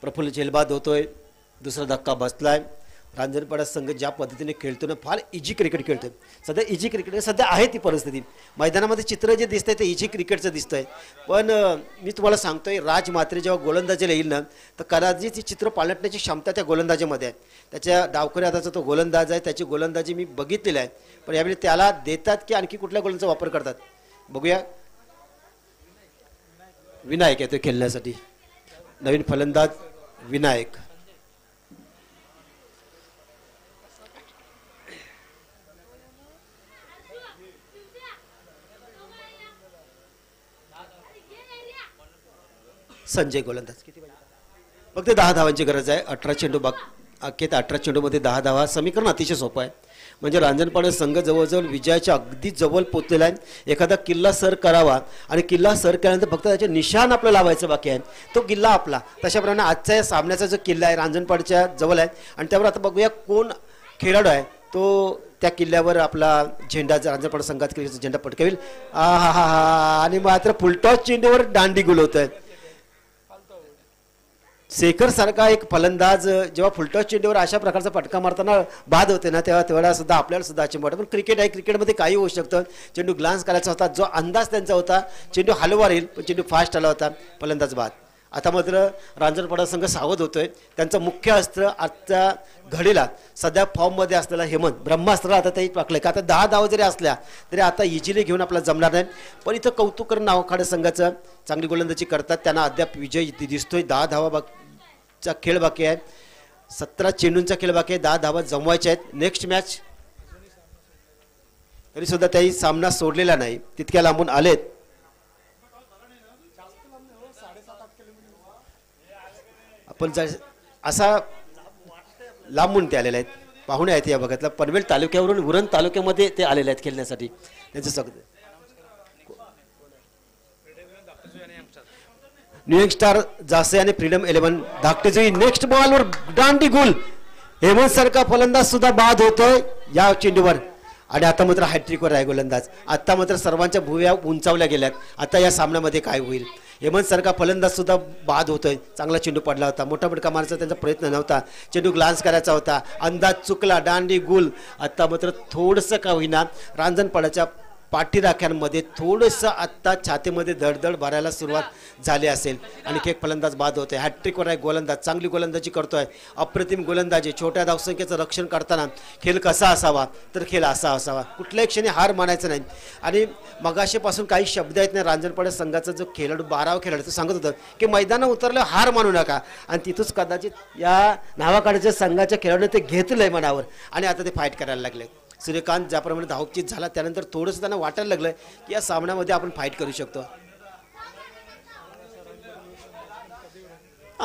प्रफुल्ल झेलबाद होतोय. दुसरा धक्का बसलाय. रांजणपाडा संघ ज्या पद्धतीने खेळतो ना फार इजी क्रिकेट खेळतोय. सध्या इजी क्रिकेट सध्या आहे ती परिस्थिती. मैदानामध्ये चित्र जे दिसतंय ते इजी क्रिकेटचं दिसतंय. पण मी तुम्हाला सांगतोय राज मात्रे जेव्हा गोलंदाजीला येईल ना तर कदाचित ती चित्र पालटण्याची क्षमता त्या गोलंदाजीमध्ये आहे. त्याच्या डावखऱ्या हाताचा तो गोलंदाज आहे, त्याची गोलंदाजी मी बघितलेली आहे. पण यावेळी त्याला देतात की आणखी कुठल्या गोलंदाजाचा वापर करतात बघूया. विनायक येतोय खेळण्यासाठी, नवीन फलंदाज विनायक. संजय गोलंदाज. किती फक्त 10 धावांची गरज आहे. 18 चेंडू अखेर 18 चेंडूमध्ये 10 धावा. समीकरण अतिशय सोपं आहे. म्हणजे रांजणपाडा संघ जवळजवळ विजयाच्या अगदी जवळ पोचलेला आहे. एखादा किल्ला सर करावा आणि किल्ला सर केल्यानंतर फक्त त्याचे निशाण आपलं लावायचं बाकी आहे, तो किल्ला आपला. तशाप्रमाणे आजच्या या सामन्याचा जो किल्ला आहे रांजणपाडच्या जवळ आहे. आणि त्यावर आता बघूया कोण खेळाडू आहे तो त्या किल्ल्यावर आपला झेंडा रांजणपाडा संघात झेंडा पटकावेल. आणि मात्र फुलटॉस चेंडूवर दांडी गुलवत आहे. शेखर सारखा एक फलंदाज जेव्हा फुलटॉस चेंडूवर अशा प्रकारचा फटका मारताना बाद होते ना तेव्हा सुद्धा आपल्याला सुद्धा अचंब वाटतं. पण क्रिकेट आहे, क्रिकेटमध्ये काही होऊ शकतं. चेंडू ग्लान्स करायचा होता, जो अंदाज त्यांचा होता चेंडू हलवा राहील पण चेंडू फास्ट आला होता, फलंदाज बाद. आता मात्र रांजणपाडा संघ सावध होतोय. त्यांचं मुख्य अस्त्र आजच्या घडीला सध्या फॉर्ममध्ये असलेला हेमंत ब्रह्मास्त्र आता तेही टाकलंय का आता 10 धावा जरी असल्या तरी आता इझिली घेऊन आपल्याला जमणार नाही. पण इथं कौतुक करून नावखाडा संघाचं चांगली गोलंदाजी करतात, त्यांना अद्याप विजय दिसतोय. 10 धावा चा खेळ बाकी आहे, 17 चेंडूंचा खेळ बाकी आहे, 10 धावा जमवायच्या आहेत. नेक्स्ट मॅच तरी सुद्धा त्याही सामना सोडलेला नाही, तितक्या लांबून आलेत. आपण असा लांबून ते आलेले आहेत, पाहुणे आहेत या भागातला. पनवेल तालुक्यावरून उरण तालुक्यामध्ये ते आलेले आहेत खेळण्यासाठी. त्यांचं सगळं न्यू यॉर्क स्टार जासे आणि फ्रीडम 11 धाकटेजोई. नेक्स्ट बॉलवर दांडी गुल. हेमंत सारखा फलंदाज सुद्धा बाद होतोय या चेंडूवर. आणि आता मात्र हॅट्रिकवर आहे गोलंदाज. आता मात्र सर्वांच्या भुवया उंचावल्या गेल्यात. आता या सामन्यामध्ये काय होईल. हेमंत सारखा फलंदाज सुद्धा बाद होतोय. चांगला चेंडू पडला होता, मोठा फटका मारायचा त्यांचा प्रयत्न नव्हता, चेंडू ग्लान्स करायचा होता, अंदाज चुकला, दांडी गुल. आता मात्र थोडंसं का होईना रांजणपाड्याच्या पाठीराख्यांमध्ये थोडंसं आत्ता छातीमध्ये धडधड भरायला सुरुवात झाली असेल. आणि एक फलंदाज बाद होतोय. हॅट्रिकवर आहे गोलंदाज, चांगली गोलंदाजी करतोय, अप्रतिम गोलंदाजी. छोट्या धावसंख्येचं रक्षण करताना खेळ कसा असावा तर खेळ असा असावा, कुठल्याही क्षणी हार मानायचं नाही. आणि मगाशीपासून काही शब्द आहेत ना रांजणपाडा संघाचा जो खेळाडू 12वा खेळाडू तो सांगत होतं की मैदानात उतरल्यावर हार मानू नका. आणि तिथूच कदाचित या नावाकाड्याच्या संघाच्या खेळाडूने ते घेतलंय मनावर आणि आता ते फाईट करायला लागले. सूर्यकांत ज्याप्रमाणे धावचित झाला त्यानंतर थोडंसं त्यांना वाटायला लागलं की या सामन्यामध्ये आपण फाईट करू शकतो.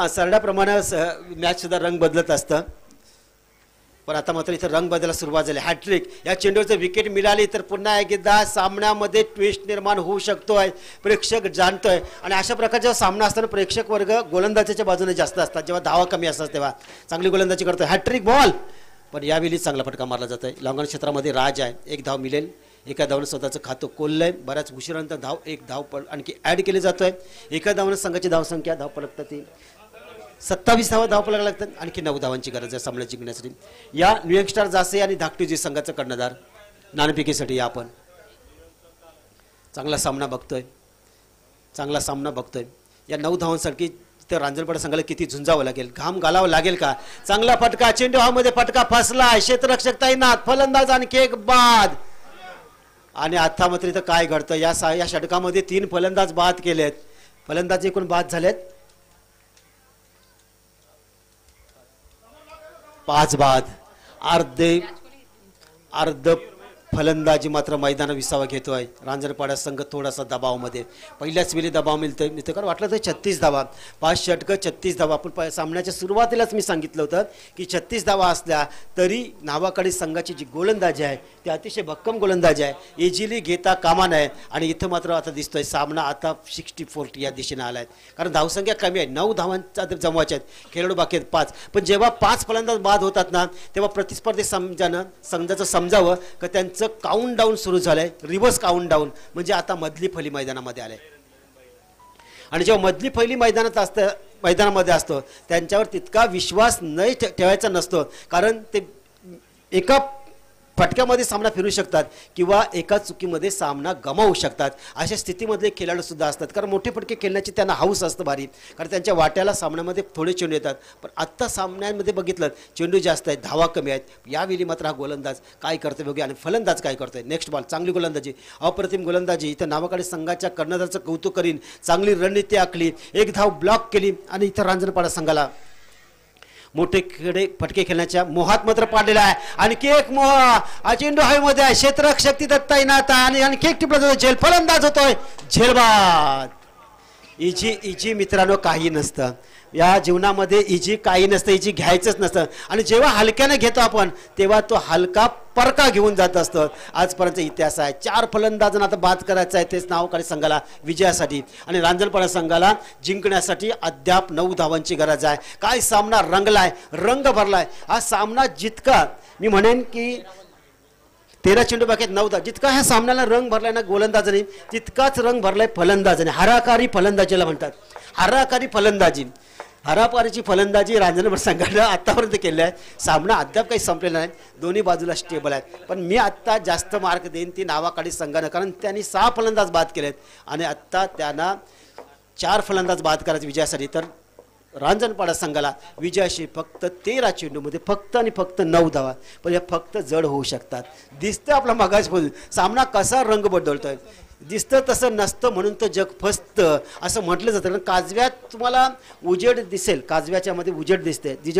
सरड्याप्रमाणे मॅच सुद्धा रंग बदलत असतं. पण आता मात्र इथं रंग बदलायला सुरुवात झाली. हॅट्रिक या चेंडूवर जर विकेट मिळाली तर पुन्हा एकदा सामन्यामध्ये ट्विस्ट निर्माण होऊ शकतोय, प्रेक्षक जाणतोय. आणि अशा प्रकारचा सामना असताना प्रेक्षक वर्ग गोलंदाजाच्या बाजूने जास्त असतात. जेव्हा धावा कमी असतात तेव्हा चांगली गोलंदाजी करतोय. Hat trick ball. पण यावेळी चांगला फटका मारला जात आहे. लॉंगॉन क्षेत्रामध्ये राज आहे, 1 धाव मिळेल. एका धावनं स्वतःचं खातं कोल्लंय. बऱ्याच उशिरानंतर 1 धाव आणखी ॲड केली जातोय. एका धावनं संघाची धावसंख्या धाव पलकतात ती 27 धावा धावपळाला लागतात. आणखी 9 धावांची गरज आहे सामना जिंकण्यासाठी. या न्यूयॉर्क स्टार जासे आणि धाकटुजी संघाचा कर्णधार नाणेफेकीसाठी आपण चांगला सामना बघतोय. या 9 धावांसाठी तर रांजणपाडा संघाला किती झुंजावं लागेल, घाम घालावं लागेल का. चांगला फटका, चेंडू हवामध्ये फटका फसला, क्षेत्ररक्षक तैनात, फलंदाज आणखी एक बाद. आणि आता मात्र इथं काय घडतं, या षटकामध्ये 3 फलंदाज बाद केलेत. फलंदाज एकूण बाद झालेत 5 बाद. अर्ध फलंदाजी मात्र मैदान विसावा घेतोय. रांजणपाडा संघ थोडासा दबावामध्ये, पहिल्याच वेळी दबाव मिळतोय. मी तर वाटलं तर 36 धावा, 5 षटकं 36 धावा. आपण सामन्याच्या सुरुवातीलाच मी सांगितलं होतं की 36 धावा असल्या तरी नावाकडे संघाची जी गोलंदाजी आहे ती अतिशय भक्कम गोलंदाजी आहे, इझिली घेता कामा नये. आणि इथं मात्र आता दिसतोय सामना आता 60-40 या दिशेने आलाय, कारण धावसंख्या कमी आहे. 9 धावांचा जमवायचे आहेत, खेळाडू बाकी आहेत 5. पण जेव्हा 5 फलंदाज बाद होतात ना, तेव्हा प्रतिस्पर्धी संघाचं समजावं की त्यांचं काउंट डाऊन सुरू झालंय, रिव्हर्स काउंट डाऊन. म्हणजे आता मधली फली मैदानामध्ये आले. आणि जेव्हा मधली फैली मैदानामध्ये असतो त्यांच्यावर तितका विश्वास नाही ठेवायचा नसतो, कारण ते एका फटक्यामध्ये सामना फिरू शकतात किंवा एका चुकीमध्ये सामना गमावू शकतात. अशा स्थितीमधले खेळाडू सुद्धा असतात, कारण मोठे फटके खेळण्याची त्यांना हौस असतं भारी, कारण त्यांच्या वाट्याला सामन्यामध्ये थोडे चेंडू येतात. पण आत्ता सामन्यांमध्ये बघितलं चेंडू जास्त आहेत, धावा कमी आहेत. यावेळी मात्र हा गोलंदाज काय करतोय बघूया, आणि फलंदाज काय करतोय. नेक्स्ट बॉल, चांगली गोलंदाजी, अप्रतिम गोलंदाजी. इथं नावाकडे संघाच्या कर्णधाराचं कौतुक करीन, चांगली रणनीती आखली, 1 धाव ब्लॉक केली. आणि इथं रांजणपाडा संघाला मोठे फटके खेळण्याच्या मोहात मात्र पाडलेला आहे. आणखी एक मोह, चेंडू हवेमध्ये आहे, क्षेत्ररक्षक तिथं तैनात आहे. आणि आणखी एक टिपला जातो, झेल, फलंदाज होतोय, झेलबाद. इजी मित्रांनो काही नसतं या जीवनामध्ये, इजी काही नसतं, इजी घ्यायचंच नसतं. आणि जेव्हा हलक्याने घेतो आपण तेव्हा तो हलका परका घेऊन जात असतो. आजपर्यंत इतिहास आहे, 4 फलंदाजांना आता बाद करायचं आहे, तेच नावाकडे संघाला विजयासाठी. आणि रांजणपाडा संघाला जिंकण्यासाठी अद्याप 9 धावांची गरज आहे. काय सामना रंगलाय, रंग भरलाय हा सामना. जितका मी म्हणेन की 13 चेंडू बाकीत 9 धावा, जितका ह्या सामन्याला रंग भरलाय ना गोलंदाजाने, तितकाच रंग भरलाय फलंदाजाने. हराकारी फलंदाजीला म्हणतात, हराकारी फलंदाजी रांजणपाडा संघानं आतापर्यंत केली आहे. सामना अद्याप काही संपलेला नाही, दोन्ही बाजूला स्टेबल आहेत. पण मी आत्ता जास्त मार्क देईन ती नावाकडे संघानं, कारण त्यांनी 6 फलंदाज बाद केलेत आणि आत्ता त्यांना 4 फलंदाज बाद करायचे विजयासाठी. तर रांजणपाडा संघाला विजयाशी फक्त 13 चेंडूमध्ये फक्त आणि फक्त 9 धावा. पण या फक्त जड होऊ शकतात. दिसतं आपला मागास बोल सामना कसा रंग बदलतोय, दिसतं तसं नसतं म्हणून तो जग फसतं असं म्हटलं जातं. कारण काजव्यात तुम्हाला उजेड दिसेल, काजव्याच्यामध्ये उजेड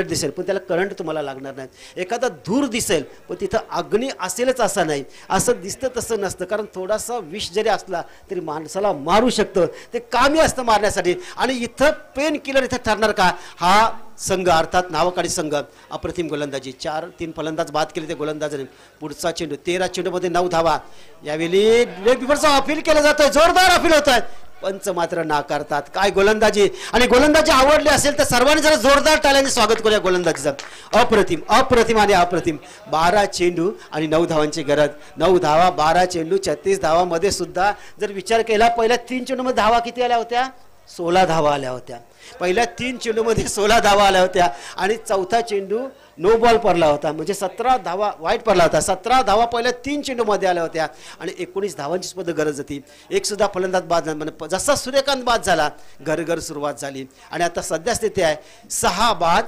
दिसेल पण त्याला करंट तुम्हाला लागणार नाही. एखादा धूर दिसेल पण तिथं अग्नी असेलच असं नाही, असं दिसतं तसं नसतं. कारण थोडासा विष जरी असला तरी माणसाला मारू शकतं, ते कामी असतं मारण्यासाठी. आणि इथं पेन किलर इथं ठरणार का हा संघ, अर्थात नावाकडे संघ. अप्रतिम गोलंदाजी, 3 फलंदाज बाद केले ते गोलंदाजाने. पुढचा चेंडू, 13 चेंडूमध्ये 9 धावा. यावेळी लेग बिफोरचा अपील केला जातोय, जोरदार अपील होत आहे, पंच मात्र नाकारतात. काय गोलंदाजी, आणि गोलंदाजी आवडली असेल तर सर्वांनी जरा जोरदार टाळ्यांनी स्वागत करूया गोलंदाजीचं. अप्रतिम आणि अप्रतिम. 12 चेंडू आणि 9 धावांची गरज. 9 धावा, 12 चेंडू, 36 धावामध्ये सुद्धा जर विचार केला, पहिल्या 3 चेंडूमध्ये धावा किती आल्या होत्या? 16 धावा आल्या होत्या. पहिल्या 3 चेंडूमध्ये 16 धावा आल्या होत्या. आणि चौथा चेंडू नो बॉल पडला होता, म्हणजे 17 धावा वाईट पडला होता. 17 धावा पहिल्या 3 चेंडूमध्ये आल्या होत्या आणि 19 धावांची सुद्धा गरज होती. एक सुद्धा फलंदाज बाद झाला. म्हणजे जसा सूर्यकांत बाद झाला, घर सुरुवात झाली. आणि आता सध्या स्थिती आहे 6 बाद,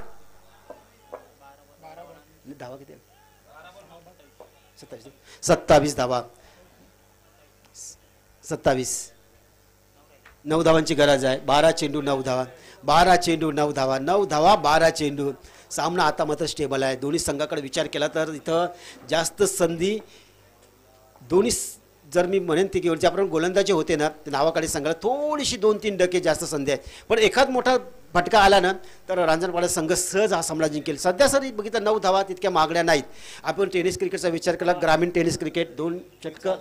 धावा किती? 27 धावा, 27. 9 धावांची गरज आहे. 12 चेंडू 9 धावा, 12 चेंडू 9 धावा, 9 धावा 12 चेंडू. सामना आता मात्र स्टेबल आहे. दोन्ही संघाकडे विचार केला तर इथं जास्त संधी दोन्ही, जर मी म्हणेन ती की ज्याप्रमाणे गोलंदाजी होते ना, नावाकडे संघाला थोडीशी 2-3 टक्के जास्त संधी आहे. पण एखाद मोठा फटका आला ना तर रांजणपाडा संघ सहज हा सामना जिंकेल. सध्या सर बघितलं 9 धावा तितक्या मागण्या नाहीत. आपण टेनिस क्रिकेटचा विचार केला, ग्रामीण टेनिस क्रिकेट 2 षटकं.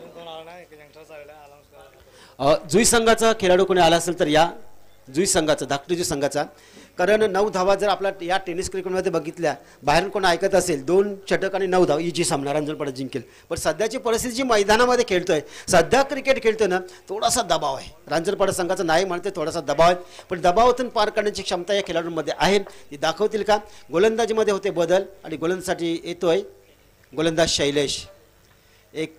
जुई संघाचा खेळाडू कोणी आला असेल तर या जुई संघाचा, धाकटुजी संघाचा कारण 9 धावा जर आपला या टेनिस क्रिकेटमध्ये बघितल्या, बाहेरून कोण ऐकत असेल 2 षटक आणि 9 धाव इजी सामना रांजणपाडा जिंकेल. पण सध्याची परिस्थिती जी मैदानामध्ये खेळतोय, सध्या क्रिकेट खेळतोय ना, थोडासा दबाव आहे. रांजणपाडा संघाचा नाही म्हणते थोडासा दबाव आहे, पण दबावातून पार करण्याची क्षमता या खेळाडूंमध्ये आहे. ती दाखवतील का? गोलंदाजीमध्ये होते बदल आणि गोलंदाजीसाठी येतोय गोलंदाज शैलेश, एक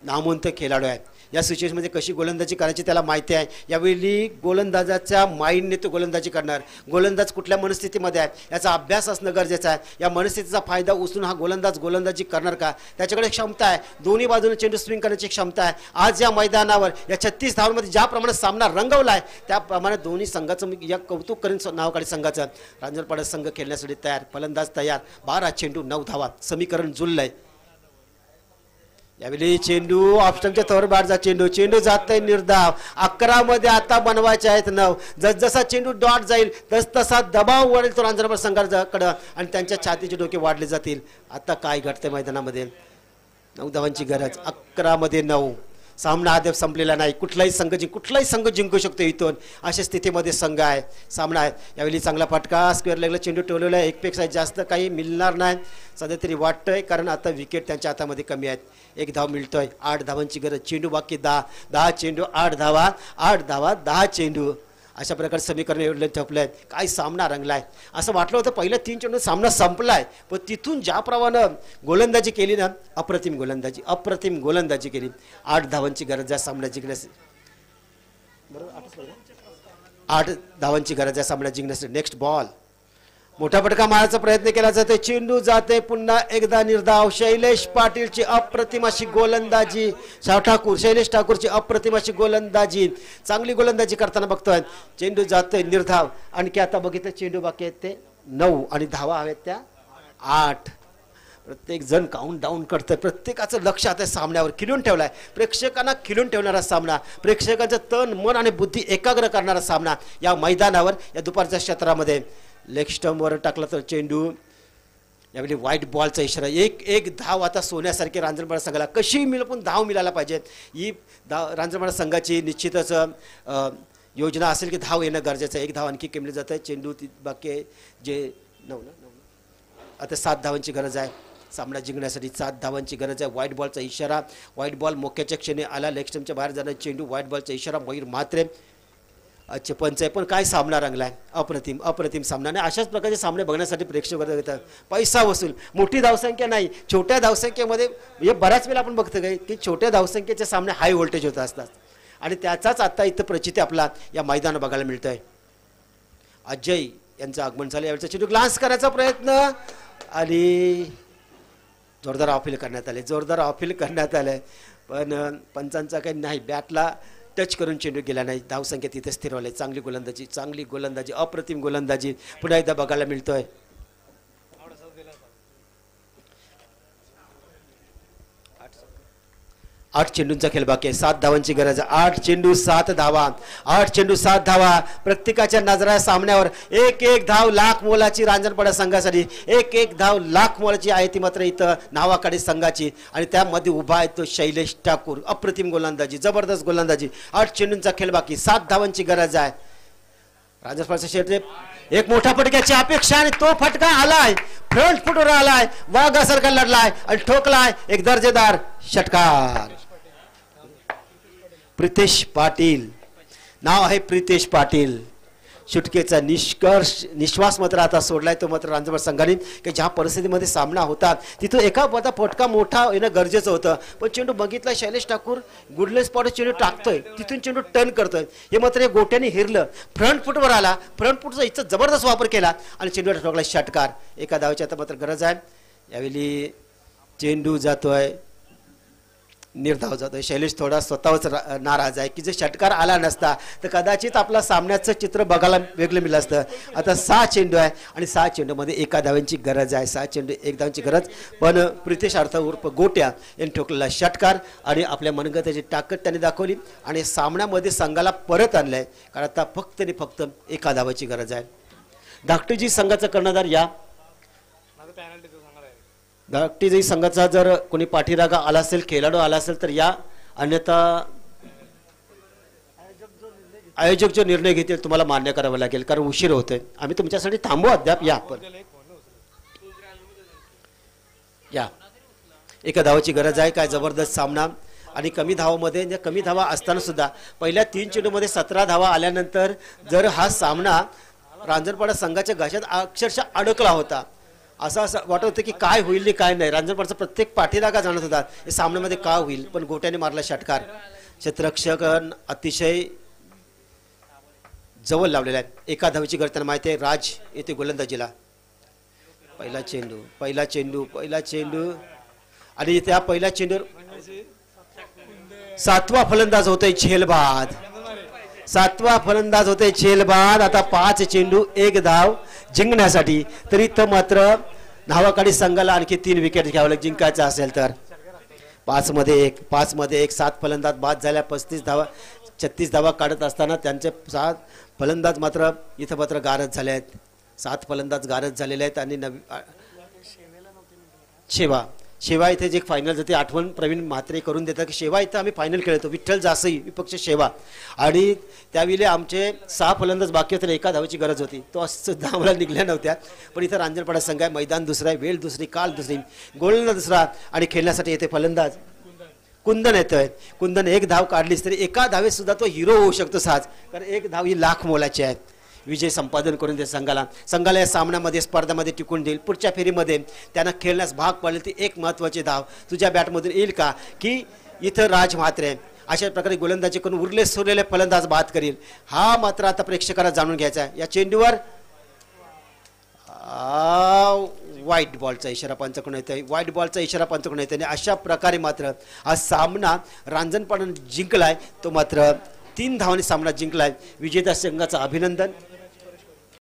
नामवंत खेळाडू आहे. या सिच्युएशनमध्ये कशी गोलंदाजी करायची त्याला माहिती आहे. यावेळी गोलंदाजाच्या माइंडने तो गोलंदाजी करणार. गोलंदाज कुठल्या मनस्थितीमध्ये आहे याचा अभ्यास असणं गरजेचं आहे. या मनस्थितीचा फायदा उचलून हा गोलंदाजी करणार का? त्याच्याकडे क्षमता आहे, दोन्ही बाजूने चेंडू स्विंग करण्याची क्षमता आहे. आज या मैदानावर या 36 धावांमध्ये ज्याप्रमाणे सामना रंगवला आहे त्याप्रमाणे दोन्ही संघाचं मी या कौतुक करीन. नावकाडी संघाचं रांजणपाडा संघ खेळण्यासाठी तयार, फलंदाज तयार, 12 चेंडू 9 धावा, समीकरण जुळलंय. यावेळी चेंडू ऑप्शनच्या तोवर बाहेरचा चेंडू जातोय निर्धाव. 11 मध्ये आता बनवायचे आहेत 9. जसजसा चेंडू डॉट जाईल तसा दबाव वाढेल तो रांजणपाडा संघाकडं आणि त्यांच्या छातीचे डोके वाढले जातील. आता काय घडतंय मैदानामध्ये? 9 धावांची गरज, 11 मध्ये 9. सामना अद्याप संपलेला नाही. कुठलाही संघ जिंकू शकतो इथून, अशा स्थितीमध्ये संघ आहे, सामना आहे. यावेळी चांगला फटका, स्क्वेअर लेगला चेंडू ठेवलेला आहे. एकपेक्षा जास्त काही मिळणार नाही सध्या तरी वाटतंय, कारण आता विकेट त्यांच्या हातामध्ये कमी आहेत. 1 धाव मिळतोय, 8 धावांची गरज. चेंडू बाकी 10 चेंडू 8 धावा, 10 चेंडू. अशा प्रकारे समीकरण एवढे ठपलं आहे. काय सामना रंगलाय. असं वाटलं होतं पहिल्या 3 चेंडू सामना संपलाय, पण तिथून ज्याप्रमाणे गोलंदाजी केली ना, अप्रतिम गोलंदाजी केली. 8 धावांची गरज आहे सामना जिंकण्यासाठी. बरोबर, 8 धावांची गरज आहे सामना जिंकण्यासाठी. नेक्स्ट बॉल, मोठा फटका मारायचा प्रयत्न केला जातो, चेंडू जाते पुन्हा एकदा निर्धाव. शैलेश पाटीलची अप्रतिम अशी गोलंदाजी, शैलेश ठाकूरची अप्रतिम अशी गोलंदाजी, चांगली गोलंदाजी करताना बघतोय. चेंडू जातोय निर्धाव. आणखी आता बघितलं चेंडू बाकी आहेत ते 9 आणि धावा हव्यात त्या 8. प्रत्येक जण काउंट डाऊन करतोय, प्रत्येकाचं लक्ष आता सामन्यावर खिळून ठेवलाय. प्रेक्षकांना खिळून ठेवणारा सामना, प्रेक्षकांचं तन मन आणि बुद्धी एकाग्र करणारा सामना या मैदानावर, या दुपारच्या क्षेत्रामध्ये. लेग स्टंपवर टाकला तर चेंडू. यावेळी व्हाईट बॉलचा इशारा. एक धाव आता सोन्यासारखे रांजणपाडा संघाला कशी पण धाव मिळायला पाहिजे. ही रांजणपाडा संघाची निश्चितच योजना असेल की धाव येणं गरजेचं आहे. 1 धाव आणखी कमली जात आहे. चेंडू बाकी आहे जे 9 आता 7 धावांची गरज आहे सामना जिंकण्यासाठी. 7 धावांची गरज आहे. व्हाईट बॉलचा इशारा, व्हाईट बॉल मोक्याच्या क्षणी आला. लेग स्टंपच्या बाहेर जाणार चेंडू, व्हाईट बॉलचा इशारा. मयूर म्हात्रे अच्छे पंच आहे, पण काय सामना रंगलाय. अप्रतिम सामना. आणि अशाच प्रकारचे सामने बघण्यासाठी प्रेक्षक येतात. पैसा वसूल. मोठी धावसंख्या नाही, छोट्या धावसंख्येमध्ये हे बऱ्याच वेळा आपण बघतो काय की छोट्या धावसंख्येचे सामने हाय व्होल्टेज होत असतात आणि त्याचाच आता इथं प्रचिती आपला या मैदानात बघायला मिळतोय. अजय यांचं आगमन झालं. यावेळेचा चेंडू ग्लान्स करायचा प्रयत्न आणि जोरदार अपील करण्यात आले, पण पंचांचा काही नाही, बॅटला टच करून चेंडू गेला नाही. धावसंख्या तिथे स्थिरवली. चांगली गोलंदाजी, अप्रतिम गोलंदाजी पुन्हा एकदा बघायला मिळतोय. 8 चेंडूंचा खेळ बाकी आहे. 7 धावांची गरज आहे. 8 चेंडू 7 धावा. प्रत्येकाच्या नजरा सामन्यावर. एक धाव लाख मोलाची रांजणपाडा संघासाठी. एक धाव लाख मोलाची आहे ती मात्र इथं नावाकडे संघाची. आणि त्यामध्ये उभा आहे तो शैलेश ठाकूर. अप्रतिम गोलंदाजी, जबरदस्त गोलंदाजी. 8 चेंडूंचा खेळ बाकी, 7 धावांची गरज आहे. रांजणपाडा क्षेत्र एक मोठा फटक्याची अपेक्षा आणि तो फटका आलाय. फ्रंट फुटवर आलाय, वाघासारखा लढलाय आणि ठोकलाय. एक दर्जेदार षटकार. प्रितेश पाटील नाव आहे, प्रितेश पाटील. सुटकेचा निश्वास मात्र आता सोडलाय तो मात्र रांजणपाडा संघाने, की ज्या परिस्थितीमध्ये सामना होता तिथं एका पदा फटका मोठा येणं गरजेचं होतं. पण चेंडू बघितला शैलेश ठाकूर गुडले स्पॉट चेंडू टाकतोय, तिथून चेंडू टर्न करतोय. हे मात्र गोट्याने हिरलं, फ्रंट फुटवर आला. फ्रंट फुटचा इथं जबरदस्त वापर केला आणि चेंडू ठोकला षटकार. एका धावाची आता मात्र गरज आहे. यावेळी चेंडू जातोय निर्धाव जातोय. शैलेश थोडा स्वतःच नाराज आहे की जर षटकार आला नसता तर कदाचित आपला सामन्याचं चित्र बघायला वेगळं मिळालं असतं. आता 6 चेंडू आहे आणि 6 चेंडूमध्ये 1 धावांची गरज आहे. 6 चेंडू 1 धावांची गरज. पण प्रितेश अर्थ उर्फ गोट्या यांनी ठोकलेला षटकार आणि आपल्या मनगटाची ताकद त्यांनी दाखवली आणि सामन्यामध्ये संघाला परत आणलंय. कारण आता फक्त आणि फक्त 1 धावाची गरज आहे. धाकटीजी संघाचा कर्णधार या. धाकटी संघाचा जर कोणी पाठीरागा आला असेल, खेळाडू आला असेल तर या, अन्यथा आयोजक जो निर्णय घेतील तुम्हाला मान्य करावा लागेल, कारण उशीर होतोय. आम्ही तुमच्यासाठी थांबू अद्याप. या आपण या. एका धावाची गरज आहे. काय जबरदस्त सामना आणि कमी धावामध्ये, कमी धावा असताना सुद्धा पहिल्या 3 चेंडूमध्ये 17 धावा आल्यानंतर जर हा सामना रांजणपाडा संघाच्या घशात अक्षरशः अडकला होता. असं वाटत होतं की काय होईल आणि काय नाही. रांजणपाडचा प्रत्येक पाठीलागा जाणत होता या सामन्यामध्ये का होईल, पण गोट्याने मारला षटकार. क्षेत्ररक्षक अतिशय जवळ लावलेला आहे. एका धावेची गरज त्यांना माहिती आहे. राज येते गोलंदाजीला. पहिला चेंडू आणि त्या पहिल्या चेंडूवर 7वा फलंदाज होतोय झेलबाद. 7वा फलंदाज होतोय झेलबाद. आता 5 चेंडू 1 धाव जिंकण्यासाठी. तरी तर मात्र धावाकाडी संघाला आणखी 3 विकेट घ्यावं लागेल जिंकायचं असेल तर. 5 मध्ये 1 7 फलंदाज बाद झाल्या. 36 धावा काढत असताना त्यांचे 7 फलंदाज मात्र इथं मात्र गारद झाले आहेत. 7 फलंदाज गारद झालेले आहेत. आणि शेवा इथे जे फायनल जाते आठवण प्रवीण म्हात्रे करून देतात की शेवा इथं आम्ही फायनल खेळतो. विठ्ठल जासई विपक्ष शेवा. आणि त्यावेळी आमचे 6 फलंदाज बाकी होते. एका धावेची गरज होती. तो सुद्धा आम्हाला निघल्या नव्हत्या. पण इथं रांजणपाडा संघ आहे. मैदान दुसरं आहे, वेळ दुसरी, काल दुसरी, गोलंदाज दुसरा आणि खेळण्यासाठी येते फलंदाज कुंदन येतोय. कुंदन 1 धाव काढलीच तरी एका धावेत सुद्धा तो हिरो होऊ शकतो सहज, कारण 1 धाव ही लाख मोलाची आहे. विजय संपादन करून दे संघाला या सामन्यामध्ये स्पर्धामध्ये टिकून देईल. पुढच्या फेरीमध्ये त्यांना खेळण्यास भाग पडले ती एक महत्त्वाची धाव तुझ्या बॅटमधून येईल का, की इथं राज म्हात्रे अशा प्रकारे गोलंदाजी करून उरले सुरलेले फलंदाज बाद करील. हा मात्र आता प्रेक्षकाला जाणून घ्यायचा आहे. या चेंडूवर व्हाईट बॉलचा इशारा पंचाकडून येतोय. व्हाईट बॉलचा इशारा पंचाकडून येतोय. आणि अशा प्रकारे मात्र हा सामना रांजणपाडाने जिंकलाय. तो मात्र 3 धावांनी सामना जिंकलाय. विजेत्या संघाचं अभिनंदन.